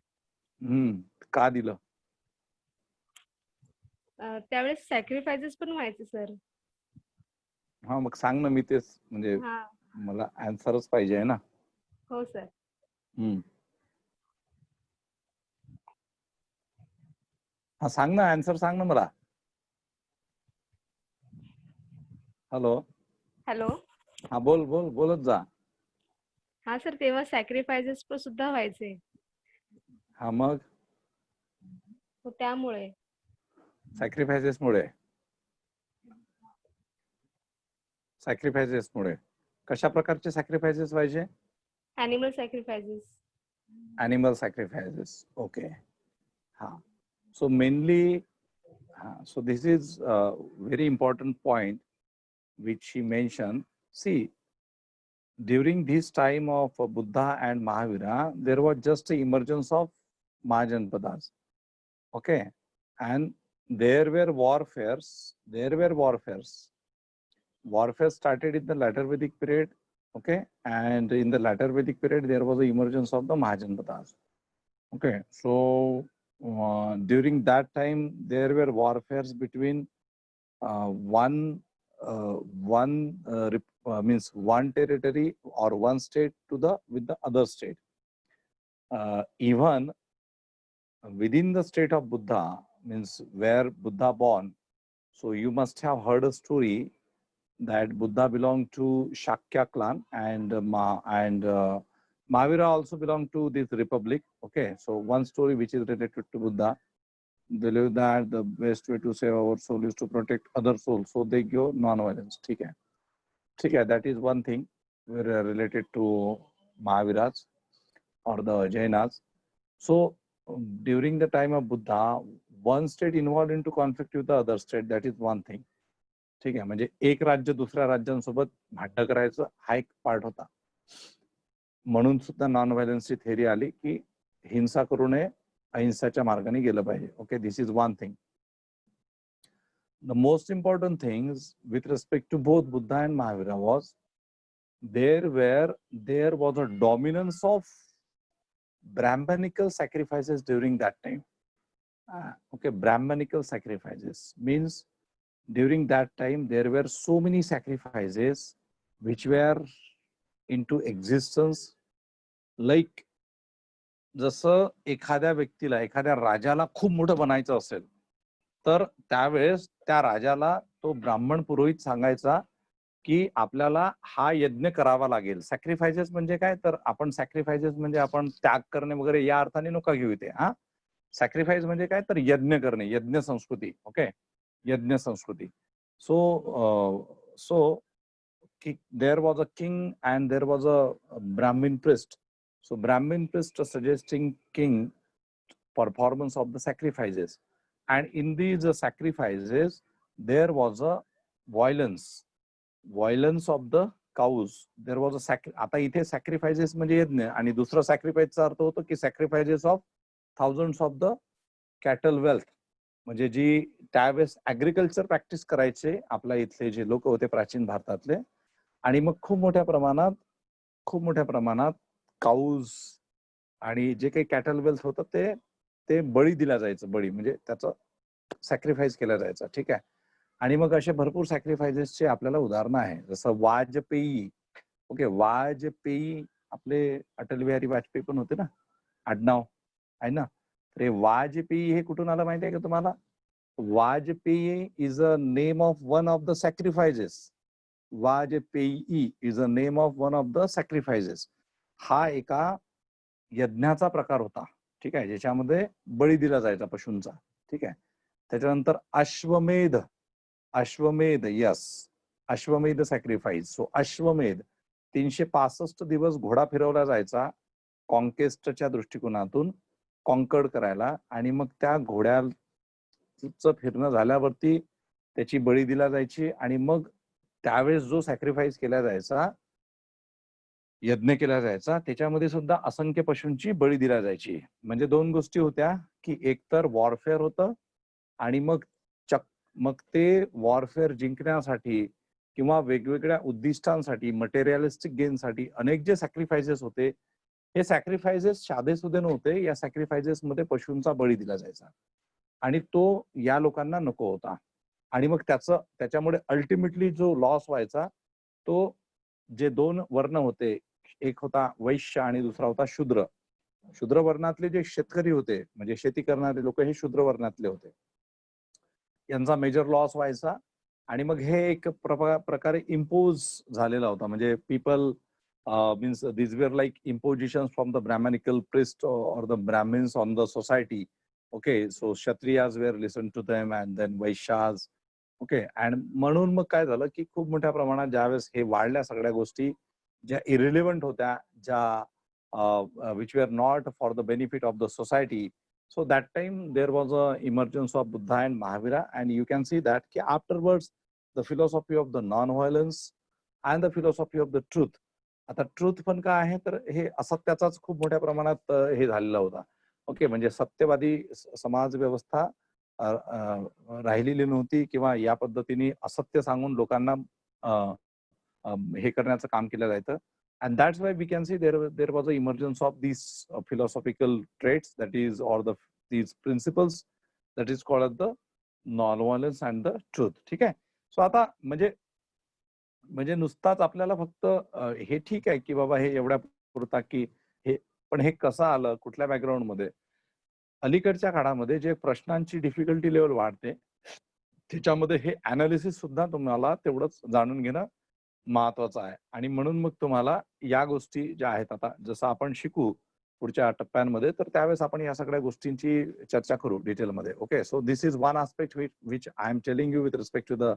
का दिलं? त्यावेळेस सॅक्रिफायसेस पण व्हायचे सर. हा, मग सांग ना. मी तेच म्हणजे मला आन्सरच पाहिजे आहे ना. हो सर. हा, सांग ना. आन्सर सांग ना मला. हॅलो. हा, बोलत जा. हा सर, तेव्हा सॅक्रिफायसेस पण सुद्धा व्हायचे. हा, मग त्यामुळे सॅक्रिफायसेस मुळे कशा प्रकारचे सॅक्रिफायसेस व्हायचे? Animal sacrifices. ओके. हा, so mainly so this is a very important point which he mentioned. See, during this time of Buddha and Mahavira, there was just the emergence of Mahajanpadas. Okay, and there were warfares. Warfare started in the later Vedic period. Okay, and in the later Vedic period, there was the emergence of the Mahajanpadas. Okay, so during that time, there were warfares between means one territory or one state with the other state. Even within the state of Buddha, means where Buddha born. So you must have heard a story that Buddha belonged to Shakya clan, and Mahavira also belonged to this republic. Okay, so one story which is related to Buddha. They believe that the best way to save our soul is to protect other souls. So they give non-violence. Okay, that is one thing related to Mahaviras or the Jainas. So during the time of Buddha, one state involved into conflict with the other state. That is one thing. ठीक आहे, म्हणजे एक राज्य दुसऱ्या राज्यांसोबत भांडण करायचं हा एक पार्ट होता. म्हणून सुद्धा नॉन व्हायलन्सची थेअरी आली की हिंसा करू नये, अहिंसाच्या मार्गाने गेलं पाहिजे. Okay, this is one thing. The most important things with respect to both Buddha and Mahavira was there was a dominance of Brahmanical sacrifices during that time. Okay, Brahmanical sacrifices means during that time there were so many sacrifices which were into existence. Like जसं एखाद्या व्यक्तीला, एखाद्या राजाला खूप मोठं बनायचं असेल तर त्यावेळेस त्या राजाला तो ब्राह्मण पुरोहित सांगायचा की आपल्याला हा यज्ञ करावा लागेल. सॅक्रिफायसेस म्हणजे काय, तर आपण सॅक्रिफायसेस म्हणजे आपण त्याग करणे वगैरे या अर्थाने नका घेऊ इथे. सॅक्रिफाईस म्हणजे काय, तर यज्ञ करणे, यज्ञ संस्कृती. ओके, यज्ञ संस्कृती. So there was a king and there was a Brahmin priest. So Brahmin priest suggesting king performance of the sacrifices, and in these sacrifices there was a violence of the cows. There was a आता इथे sacrifices म्हणजे यज्ञ, आणि दुसरा sacrificeचा अर्थ होतो की sacrifices of thousands of the cattle wealth. म्हणजे जी त्यावेळेस ऍग्रिकल्चर प्रॅक्टिस करायचे आपल्या इथले जे लोक होते प्राचीन भारतातले, आणि मग खूप मोठ्या प्रमाणात काऊज आणि जे काही कॅटल वेल्थ होतं ते बळी दिला जायचं. बळी म्हणजे त्याचं सॅक्रिफाईस केलं जायचं. ठीक आहे, आणि मग असे भरपूर सॅक्रिफायसेसचे आपल्याला उदाहरणं आहे. जसं वाजपेयी. ओके, वाजपेयी आपले अटल बिहारी वाजपेयी पण होते ना, आडनाव आहे ना. तर हे वाजपेयी हे कुठून आलं माहिती आहे का तुम्हाला? Vajpayee is a name of one of the sacrifices. Vajpayee is a name of one of the sacrifices. हा एका यज्ञाचा प्रकार होता. ठीक आहे, ज्याच्यामध्ये बळी दिला जायचा पशूंचा. ठीक आहे, त्याच्यानंतर अश्वमेध. यस, अश्वमेध सॅक्रिफाईस. सो अश्वमेध 365 दिवस घोडा फिरवला जायचा कॉन्केस्टच्या दृष्टिकोनातून, कॉन्कर्ड करायला, आणि मग त्या घोड्याचं फिरणं झाल्यावरती त्याची बळी दिला जायची, आणि मग त्यावेळेस जो सॅक्रिफाईस केला जायचा, यज्ञ केला जायचा, त्याच्यामध्ये सुद्धा असंख्य पशूंची बळी दिला जायची. म्हणजे दोन गोष्टी होत्या की एकतर वॉरफेअर होतं, आणि मग ते वॉरफेअर जिंकण्यासाठी किंवा वेगवेगळ्या उद्दिष्टांसाठी, मटेरियलिस्टिक गेनसाठी अनेक जे सॅक्रिफायसेस होते, हे सॅक्रिफायसेस साधेसुधे नव्हते. या सॅक्रिफायसेस मध्ये पशूंचा बळी दिला जायचा, आणि तो या लोकांना नको होता. आणि मग त्याच्यामुळे अल्टिमेटली जो लॉस व्हायचा तो जे दोन वर्ण होते, एक होता वैश्य आणि दुसरा होता शूद्र. शूद्र वर्णातले जे शेतकरी होते, म्हणजे शेती करणारे लोक, हे शूद्र वर्णातले होते. यांचा मेजर लॉस व्हायचा, आणि मग हे एक प्रकारे इम्पोज झालेला होता. म्हणजे people means this were like impositions from the Brahmanical priest or the Brahmins on the society. Okay, so Kshatriyas were listen to them and then Vaishyas. Okay, and म्हणून मग काय झालं की खूप मोठ्या प्रमाणात ज्यावेळेस हे वाढल्या सगळ्या गोष्टी, ज्या इरिलेव्हंट होत्या, ज्या which were not for the benefit of the society. So that time there was a emergence of Buddha and Mahavira, and you can see that afterwards the philosophy of the non-violence and the philosophy of the truth आता truth पण काय आहे तर हे असत्याचाच खूप मोठ्या प्रमाणात हे झालेला होता. ओके, म्हणजे सत्यवादी समाज व्यवस्था राहिलेली नव्हती किंवा या पद्धतीने असत्य सांगून लोकांना हे करण्याचं काम केलं जायचं. And that's why we can see there was an emergence of these philosophical traits, that is, or these principles that is called as the non-violence and the truth. ठीक आहे. सो आता म्हणजे नुसताच आपल्याला फक्त हे ठीक आहे की बाबा हे एवढ्या पुरता की हे, पण हे कसं आलं, कुठल्या बॅकग्राऊंड मध्ये, अलीकडच्या काळामध्ये जे प्रश्नांची डिफिकल्टी लेवल वाढते त्याच्यामध्ये हे अनालिसिस सुद्धा तुम्हाला तेवढंच जाणून घेणं महत्वाचं आहे. आणि म्हणून मग तुम्हाला या गोष्टी ज्या आहेत, आता जसं आपण शिकू पुढच्या टप्प्यांमध्ये, तर त्यावेळेस आपण या सगळ्या गोष्टींची चर्चा करू डिटेलमध्ये. Okay, so this is one aspect which I am telling you with respect to the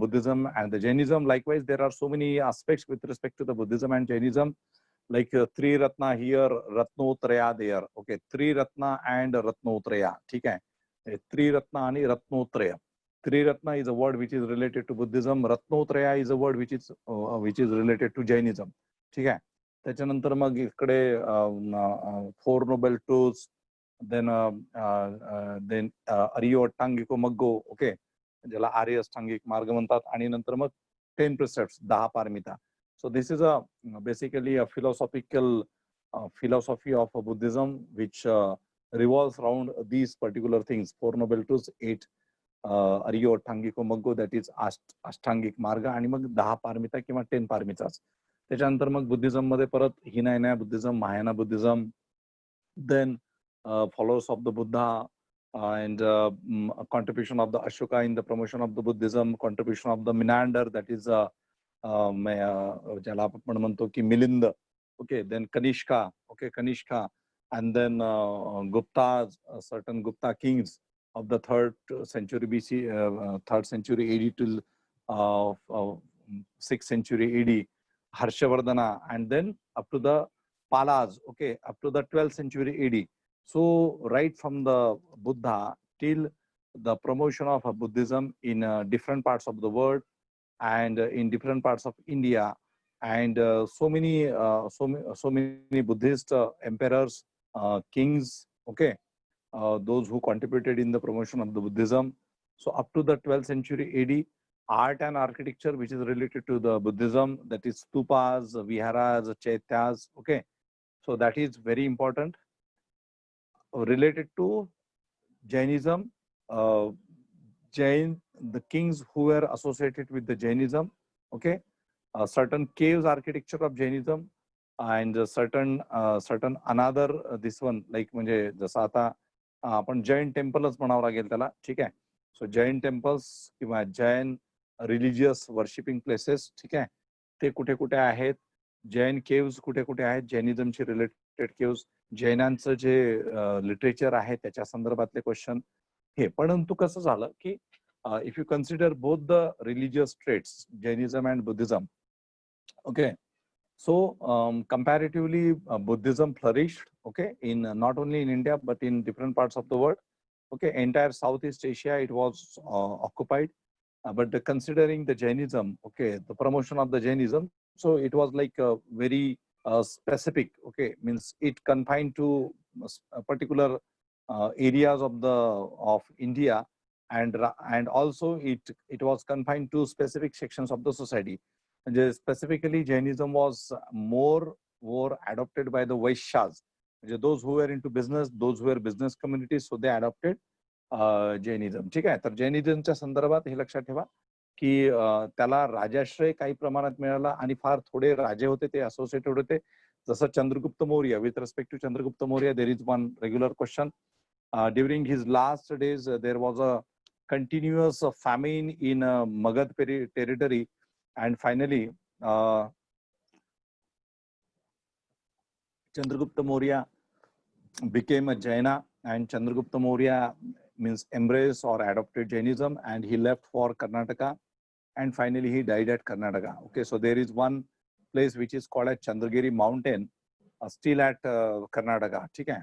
Buddhism and the Jainism. Likewise, there are so many aspects with respect to the Buddhism and Jainism, like Tri Ratna here, Ratnotraya there. Okay, Tri Ratna and Ratnotraya. ठीक आहे. Tri Ratna आणि Ratnotraya. Tri Ratna is a word which is related to Buddhism. Ratnotraya is a word which is related to Jainism. ठीक आहे. त्याच्यानंतर मग इकडे Four Noble Truths, then Ariyo Tangiko Maggo. Okay, ज्याला आर्य अष्टांगिक मार्ग म्हणतात, आणि नंतर मग 10 precepts, 10 Paramita. So this is basically a philosophical philosophy of Buddhism which revolves around these particular things: Four Noble Truths, 8 Ariyo Tangiko Maggo, that is अष्टांगिक मार्ग, आणि मग 10 पारमिता किंवा 10 पारमिताच. त्याच्यानंतर मग बुद्धिझम मध्ये परत Hinayana Buddhism, Mahayana Buddhism, then followers of the Buddha, and contribution of the Ashoka in the promotion of the Buddhism, contribution of the Menander, that is ज्याला आपण म्हणतो की Milind. Okay, then Kanishka. Okay, Kanishka, and then Guptas, certain Gupta kings of the 3rd century BC, 3rd century AD till 6th century AD, Harshavardhana, and then up to the Palas. Okay, up to the 12th century AD. So right from the Buddha till the promotion of Buddhism in different parts of the world and in different parts of India, and so many Buddhist emperors, kings, okay, those who contributed in the promotion of the Buddhism. So up to the 12th century AD, art and architecture which is related to the Buddhism, that is stupas, viharas, chaityas. Okay, so that is very important. Related to Jainism, the kings who were associated with the Jainism, okay, certain caves architecture of Jainism, and certain another this one, like म्हणजे जसं आता आपण जैन टेम्पलच म्हणावं लागेल त्याला. ठीक आहे. So Jain temples किंवा जैन रिलिजियस वर्शिपिंग प्लेसेस, ठीक आहे, ते कुठे कुठे आहेत, जैन केव्स कुठे कुठे आहेत, जैनिझमशी रिलेटेड केव्स, जैनांचं जे लिटरेचर आहे त्याच्या संदर्भातले क्वेश्चन हे. परंतु कसं झालं की if you consider both the religious traits, Jainism and Buddhism, okay, so comparatively Buddhism flourished, okay, in not only in India but in different parts of the world. Okay, entire Southeast Asia it was occupied, but considering the Jainism, okay, the promotion of the Jainism, so it was like very specific. Okay, means it confined to particular areas of India, and also it was confined to specific sections of the society. Specifically, Jainism was more adopted by the Vaishyas, those who were into business, those who were business communities, so they adopted Jainism. ठीक आहे. तर जैनिझमच्या संदर्भात हे लक्षात ठेवा की त्याला राजाश्रय काही प्रमाणात मिळाला आणि फार थोडे राजे होते ते असोसिएटेड होते. जसं Chandragupta Maurya, with respect to Chandragupta Maurya, there is one regular question. During his last days there was a continuous famine in Magad territory, and finally Chandragupta Maurya became a Jaina, and Chandragupta Maurya means embrace or adopted Jainism, and he left for Karnataka, and finally he died at Karnataka. Okay, so there is one place which is called as Chandragiri mountain, still at Karnataka. ठीक आहे.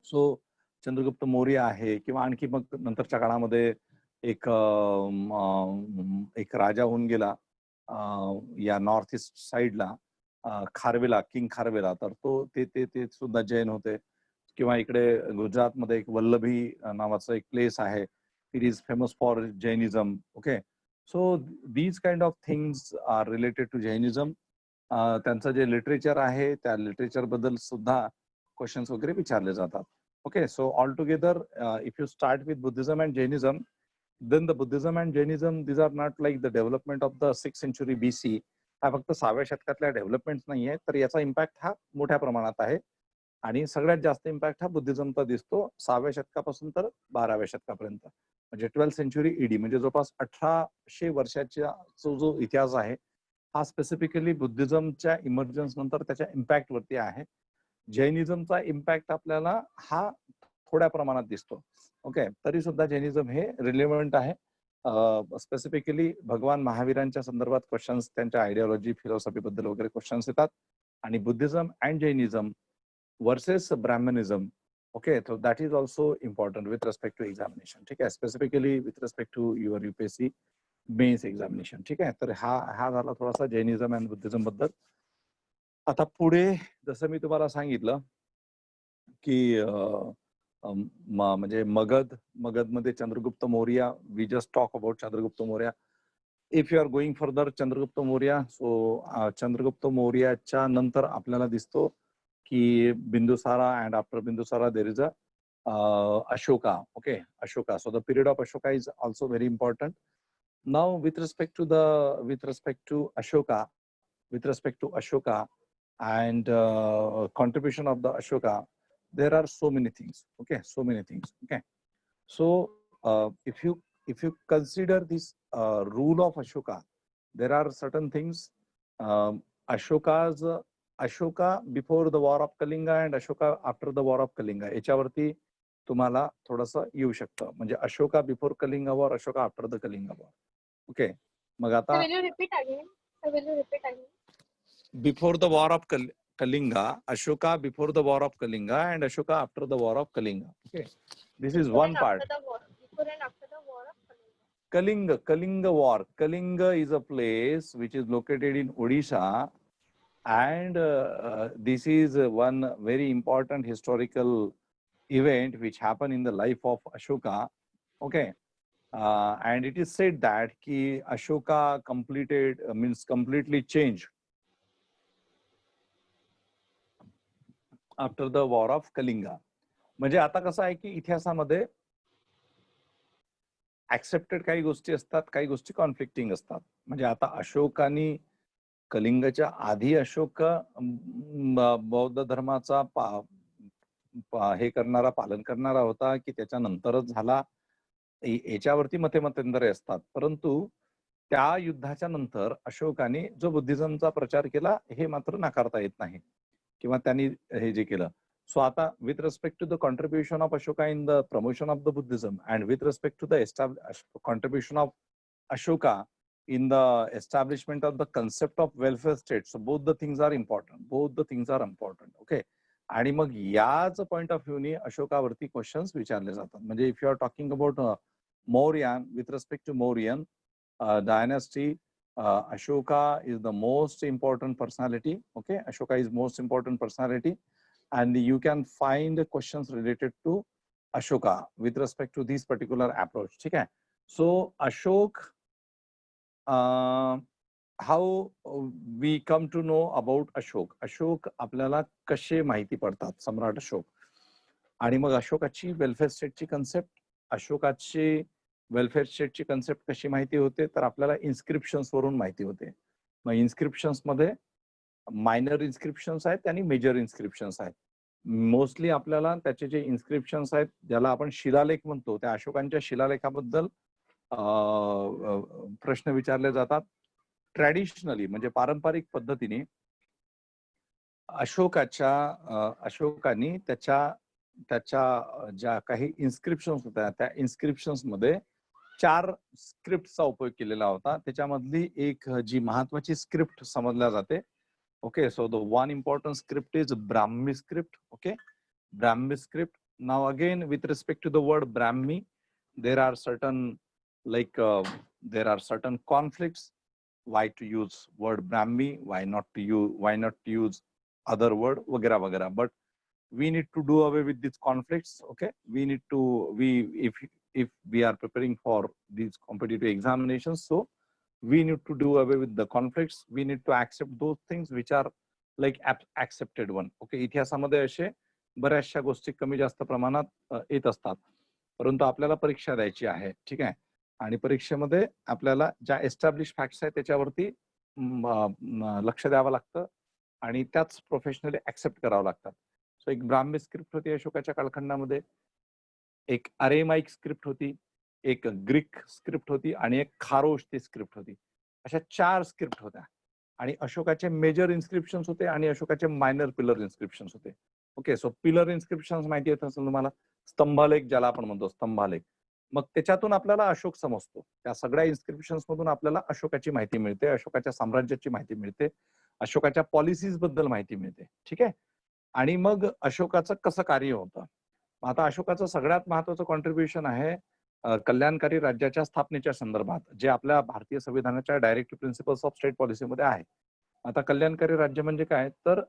So Chandragupta Maurya आहे, किंवा आणखी मग नंतरच्या काळामध्ये एक राजा होऊन गेला या नॉर्थ ईस्ट साइडला, खारवेला, किंग खारवेला, तर तो ते सुद्धा जैन होते. किंवा इकडे गुजरातमध्ये एक वल्लभी नावाचं एक प्लेस आहे. It is famous for Jainism. Okay, so these kind of things are related to Jainism. त्यांचं जे लिटरेचर आहे त्या लिटरेचर बद्दल सुद्धा क्वेश्चन्स वगैरे विचारले जातात. Okay, so all together if you start with Buddhism and Jainism, then the Buddhism and Jainism, these are not like the development of the 6th century BC. हा फक्त 6व्या शतकातल्या डेव्हलपमेंट नाहीये, तर याचा इम्पॅक्ट हा मोठ्या प्रमाणात आहे. आणि सगळ्यात जास्त इम्पॅक्ट हा बुद्धिझमचा दिसतो 6व्या शतकापासून तर 12व्या शतकापर्यंत. म्हणजे 12th century ED, म्हणजे जवळपास 1800 वर्षाचा जो इतिहास आहे हा स्पेसिफिकली बुद्धिझमच्या इमर्जन्स नंतर त्याच्या इम्पॅक्ट वरती आहे. जैनिझमचा इम्पॅक्ट आपल्याला हा थोड्या प्रमाणात दिसतो. ओके, तरी सुद्धा जैनिझम हे रिलेव्हंट आहे. स्पेसिफिकली भगवान महावीरांच्या संदर्भात क्वेश्चन्स, त्यांच्या आयडिओलॉजी, फिलॉसॉफी बद्दल वगैरे क्वेश्चन्स येतात. आणि Buddhism and Jainism versus Brahmanism, okay, so that is also important with respect to examination. ठीक आहे, specifically with respect to your UPSC mains examination. ठीक आहे, तर हा झाला थोडासा जैनिझम अँड बुद्धिझम बद्दल. आता पुढे जसं मी तुम्हाला सांगितलं की म्हणजे मगधमध्ये Chandragupta Maurya, we just talk about Chandragupta Maurya. If you are going further Chandragupta Maurya, so Chandragupta मौर्याच्या नंतर आपल्याला दिसतो की Bindusara, and after Bindusara there is Ashoka. Okay, Ashoka. So the period of Ashoka is also very important. Now with respect to Ashoka and contribution of the Ashoka, there are so many things. Okay, so many things. Okay, so if you consider this rule of Ashoka, there are certain things. Ashoka before the war of Kalinga and Ashoka after the war of Kalinga, याच्यावरती तुम्हाला थोडंसं येऊ शकतं. म्हणजे Ashoka before Kalinga war, Ashoka after the Kalinga war. Okay, मग आता Will you repeat again? Before the war of Kalinga, Ashoka before the war of Kalinga and Ashoka after the war of Kalinga. Okay, this is one part. Before and after the war of Kalinga. Kalinga war. Kalinga is a place which is located in Odisha, and this is one very important historical event which happened in the life of Ashoka. Okay, and it is said that ki Ashoka completely changed after the war of Kalinga. म्हणजे आता कसं आहे की इतिहासामध्ये accepted काही गोष्टी असतात, काही गोष्टी कॉन्फ्लिक्टिंग असतात. म्हणजे आता अशोकानी कलिंगच्या आधी अशोक बौद्ध धर्माचा हे करणारा, पालन करणारा होता की त्याच्यानंतरच झाला, याच्यावरती मतेमतांतरे असतात. परंतु त्या युद्धाच्या नंतर अशोकाने जो बुद्धिझमचा प्रचार केला हे मात्र नाकारता येत नाही, किंवा त्यांनी हे जे केलं. सो आता with respect to the contribution of Ashoka in the promotion of the Buddhism and with respect to the contribution of Ashoka in the establishment of the concept of welfare state, so both the things are important. Okay, आणि मग याच point of व्ह्यूनी अशोकावरती questions विचारले जातात. म्हणजे if you are talking about Mauryan, with respect to Mauryan dynasty, Ashoka is the most important personality. Okay, Ashoka is most important personality, and you can find questions related to Ashoka with respect to this particular approach. ठीक आहे, so Ashok, how we come to know about Ashok. Ashok आपल्याला कसे माहिती पडतात, सम्राट अशोक. आणि मग अशोकाची welfare स्टेटची concept, अशोकाची welfare स्टेटची कन्सेप्ट कशी माहिती होते, तर आपल्याला इन्स्क्रिप्शन्स वरून माहिती होते. मग इन्स्क्रिप्शन्स मध्ये मायनर इन्स्क्रिप्शन्स आहेत आणि मेजर इन्स्क्रिप्शन्स आहेत. मोस्टली आपल्याला त्याचे जे इन्स्क्रिप्शन्स आहेत, ज्याला आपण शिलालेख म्हणतो, त्या अशोकांच्या शिलालेखाबद्दल प्रश्न विचारले जातात. ट्रॅडिशनली म्हणजे पारंपरिक पद्धतीने अशोकानी त्याच्या ज्या काही इन्स्क्रिप्शन्स होत्या, त्या इन्स्क्रिप्शन्स मध्ये 4 स्क्रिप्टचा उपयोग केलेला होता. त्याच्यामधली एक जी महत्वाची स्क्रिप्ट समजल्या जाते. Okay, so the one important script is Brahmi script. Okay, Brahmi script. Now again with respect to the word Brahmi, there are certain conflicts why to use word Brahmi, why not to use other word, वगैरह वगैरह. But we need to do away with these conflicts. Okay, if we are preparing for these competitive examinations, so we need to do away with the conflicts. We need to accept those things which are like accepted one. Okay, इतिहासामध्ये असे बऱ्याचशा गोष्टी कमी जास्त प्रमाणात येत असतात, परंतु आपल्याला परीक्षा द्यायची आहे. ठीक आहे, आणि परीक्षेमध्ये आपल्याला ज्या एस्टॅब्लिश फॅक्ट्स आहेत त्याच्यावरती लक्ष द्यावं लागतं आणि त्याच प्रोफेशनली ऍक्सेप्ट करावं लागतात. सो एक ब्राह्मी स्क्रिप्ट होती अशोकाच्या कालखंडामध्ये, एक अरेमाइक स्क्रिप्ट होती, एक ग्रीक स्क्रिप्ट होती आणि एक खारोष्टी स्क्रिप्ट होती. अशा 4 स्क्रिप्ट होत्या आणि अशोकाचे मेजर इन्स्क्रिप्शन्स होते आणि अशोकाचे मायनर पिलर इन्स्क्रिप्शन्स होते. ओके, सो पिलर इन्स्क्रिप्शन्स माहिती येत असेल तुम्हाला, स्तंभालेख ज्याला आपण म्हणतो स्तंभालेख. मग त्याच्यातून आपल्याला अशोक समजतो. त्या सगळ्या इन्स्क्रिप्शन्स मधून आपल्याला अशोकाची माहिती मिळते, अशोकाच्या साम्राज्याची माहिती मिळते, अशोकाच्या पॉलिसीज बद्दल माहिती मिळते. ठीक आहे, आणि मग अशोकाचं कसं कार्य होतं. आता अशोकाचं सगळ्यात महत्वाचं कॉन्ट्रीब्युशन आहे कल्याणकारी राज्याच्या स्थापनेच्या संदर्भात, जे आपल्या भारतीय संविधानाच्या डायरेक्टिव्ह प्रिन्सिपल्स ऑफ स्टेट पॉलिसीमध्ये आहे. आता कल्याणकारी राज्य म्हणजे काय, तर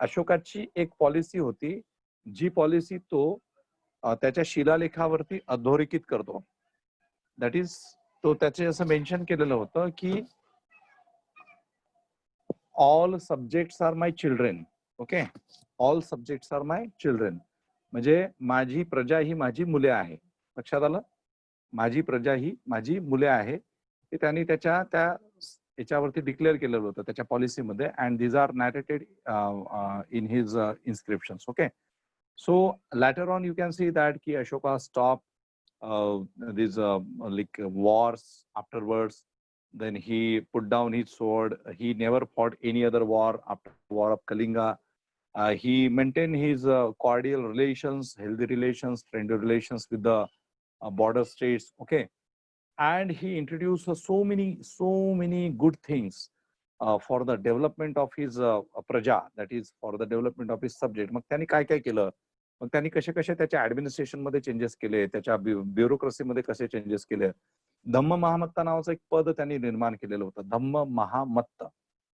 अशोकाची एक पॉलिसी होती, जी पॉलिसी तो त्याच्या शिलालेखावरती अधोरेखित करतो. दॅट इज, तो त्याचे असं मेन्शन केलेलं होतं की all subjects are my children. Okay, all subjects are my children म्हणजे माझी प्रजा ही माझी मुले आहे. लक्षात आलं, माझी प्रजा ही माझी मुले आहे. ते त्यांनी त्याच्या त्या याच्यावरती डिक्लेअर केलेलं होतं त्याच्या पॉलिसीमध्ये. And these are narrated in his inscriptions. Okay, so later on you can see that ki Ashoka stopped these like wars afterwards. Then he put down his sword. He never fought any other war after the war of Kalinga. He maintained his cordial relations, healthy relations, friendly relations with the border states. Okay, and he introduced so many good things for the development of his praja, that is for the development of his subject. मग त्यांनी काय काय केलं, मग त्यांनी कसे कसे त्याच्या ऍडमिनिस्ट्रेशन मध्ये चेंजेस केले, त्याच्या ब्युरोक्रेसीमध्ये कसे चेंजेस केले. धम्म महामत्ता नावाचं एक पद त्यांनी निर्माण केलेलं होतं, Dhamma Mahamatta.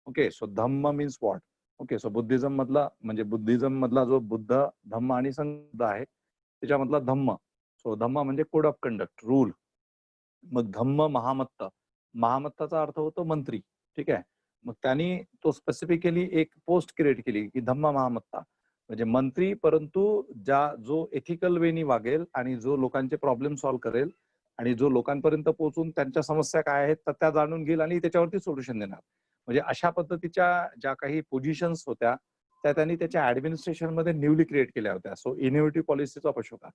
Okay, so Dhamma means what. Okay, so Buddhism मधला म्हणजे बुद्धिझम मधला जो बुद्ध धम्म आणि संघ आहे त्याच्यामधला धम्म. सो धम्म म्हणजे कोड ऑफ कंडक्ट, रूल. मग धम्म महामत्ता, महामत्ताचा अर्थ होतो मंत्री. ठीक आहे, मग त्यांनी तो स्पेसिफिकली एक पोस्ट क्रिएट केली की धम्म महामत्ता म्हणजे मंत्री, परंतु जो एथिकल वेनी वागेल आणि जो लोकांचे प्रॉब्लेम सॉल्व्ह करेल आणि जो लोकांपर्यंत पोहोचून त्यांच्या समस्या काय आहेत तर त्या जाणून घेईल आणि त्याच्यावरती सोल्युशन देणार. म्हणजे अशा पद्धतीच्या ज्या काही पोझिशन्स होत्या त्या त्यांनी त्याच्या ऍडमिनिस्ट्रेशन मध्ये न्यूली क्रिएट केल्या होत्या. So innovative policies of Ashoka.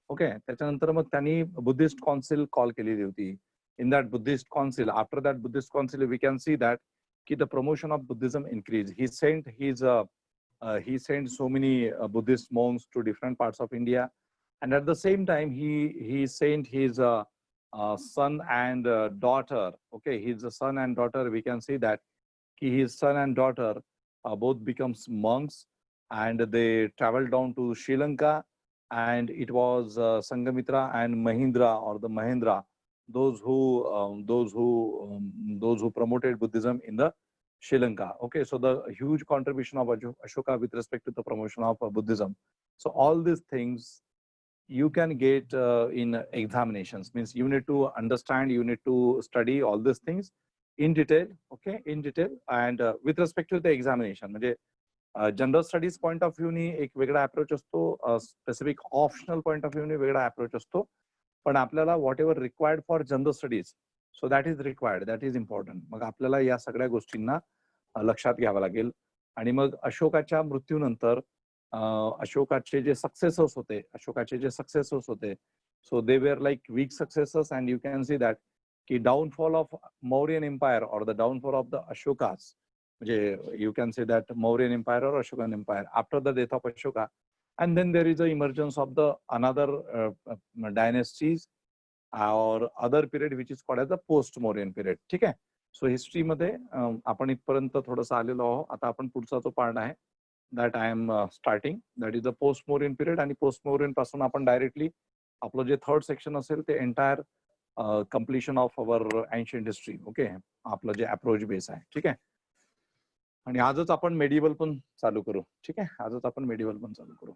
Okay, त्याच्यानंतर मग त्यांनी बुद्धिस्ट काउन्सिल कॉल केलेली होती. In that Buddhist council, after that Buddhist council we can see that की the promotion of Buddhism increase. He sent so many Buddhist monks to different parts of India, and at the same time he sent his son and daughter. Okay, his son and daughter, we can see that his son and daughter both becomes monks, and they traveled down to Sri Lanka, and it was Sanghamitra and Mahindra, or the Mahendra, those who promoted Buddhism in the Sri Lanka. Okay, so the huge contribution of Ashoka with respect to the promotion of Buddhism. So all these things you can get in examinations. Means you need to understand, you need to study all these things in detail. Okay, in detail. And with respect to the examination, म्हणजे general studies point of view नी एक वेगळा approach असतो, specific optional point of view नी वेगळा approach असतो. पण आपल्याला what ever required for general studies, so that is required, that is important. मग आपल्याला या सगळ्या गोष्टींना लक्षात घ्यावं लागेल. आणि मग अशोकाच्या मृत्यूनंतर अशोकाचे जे सक्सेसर्स होते, so they were like weak successors. And you can see that की downfall of Mauryan empire or the downfall of the Ashokas, म्हणजे you can say that Mauryan empire or Ashokan empire after the death of Ashoka. And then there is a emergence of the another dynasties or other period which is called as the post Mauryan period. ठीक आहे, so हिस्ट्रीमध्ये आपण इथपर्यंत थोडंसं आलेलो आहोत. आता आपण पुढचा जो पार्ट आहे that I am starting, that is the post Mauryan period. आणि पोस्ट मौर्यन पासून आपण डायरेक्टली आपलं जे थर्ड सेक्शन असेल ते entire completion of our ancient history. Okay, आपलं जे अप्रोच बेस आहे. ठीक आहे. आणि आजच आपण मेडिवल पण चालू करू. ठीक आहे, आजच आपण मेडिवल पण चालू करू.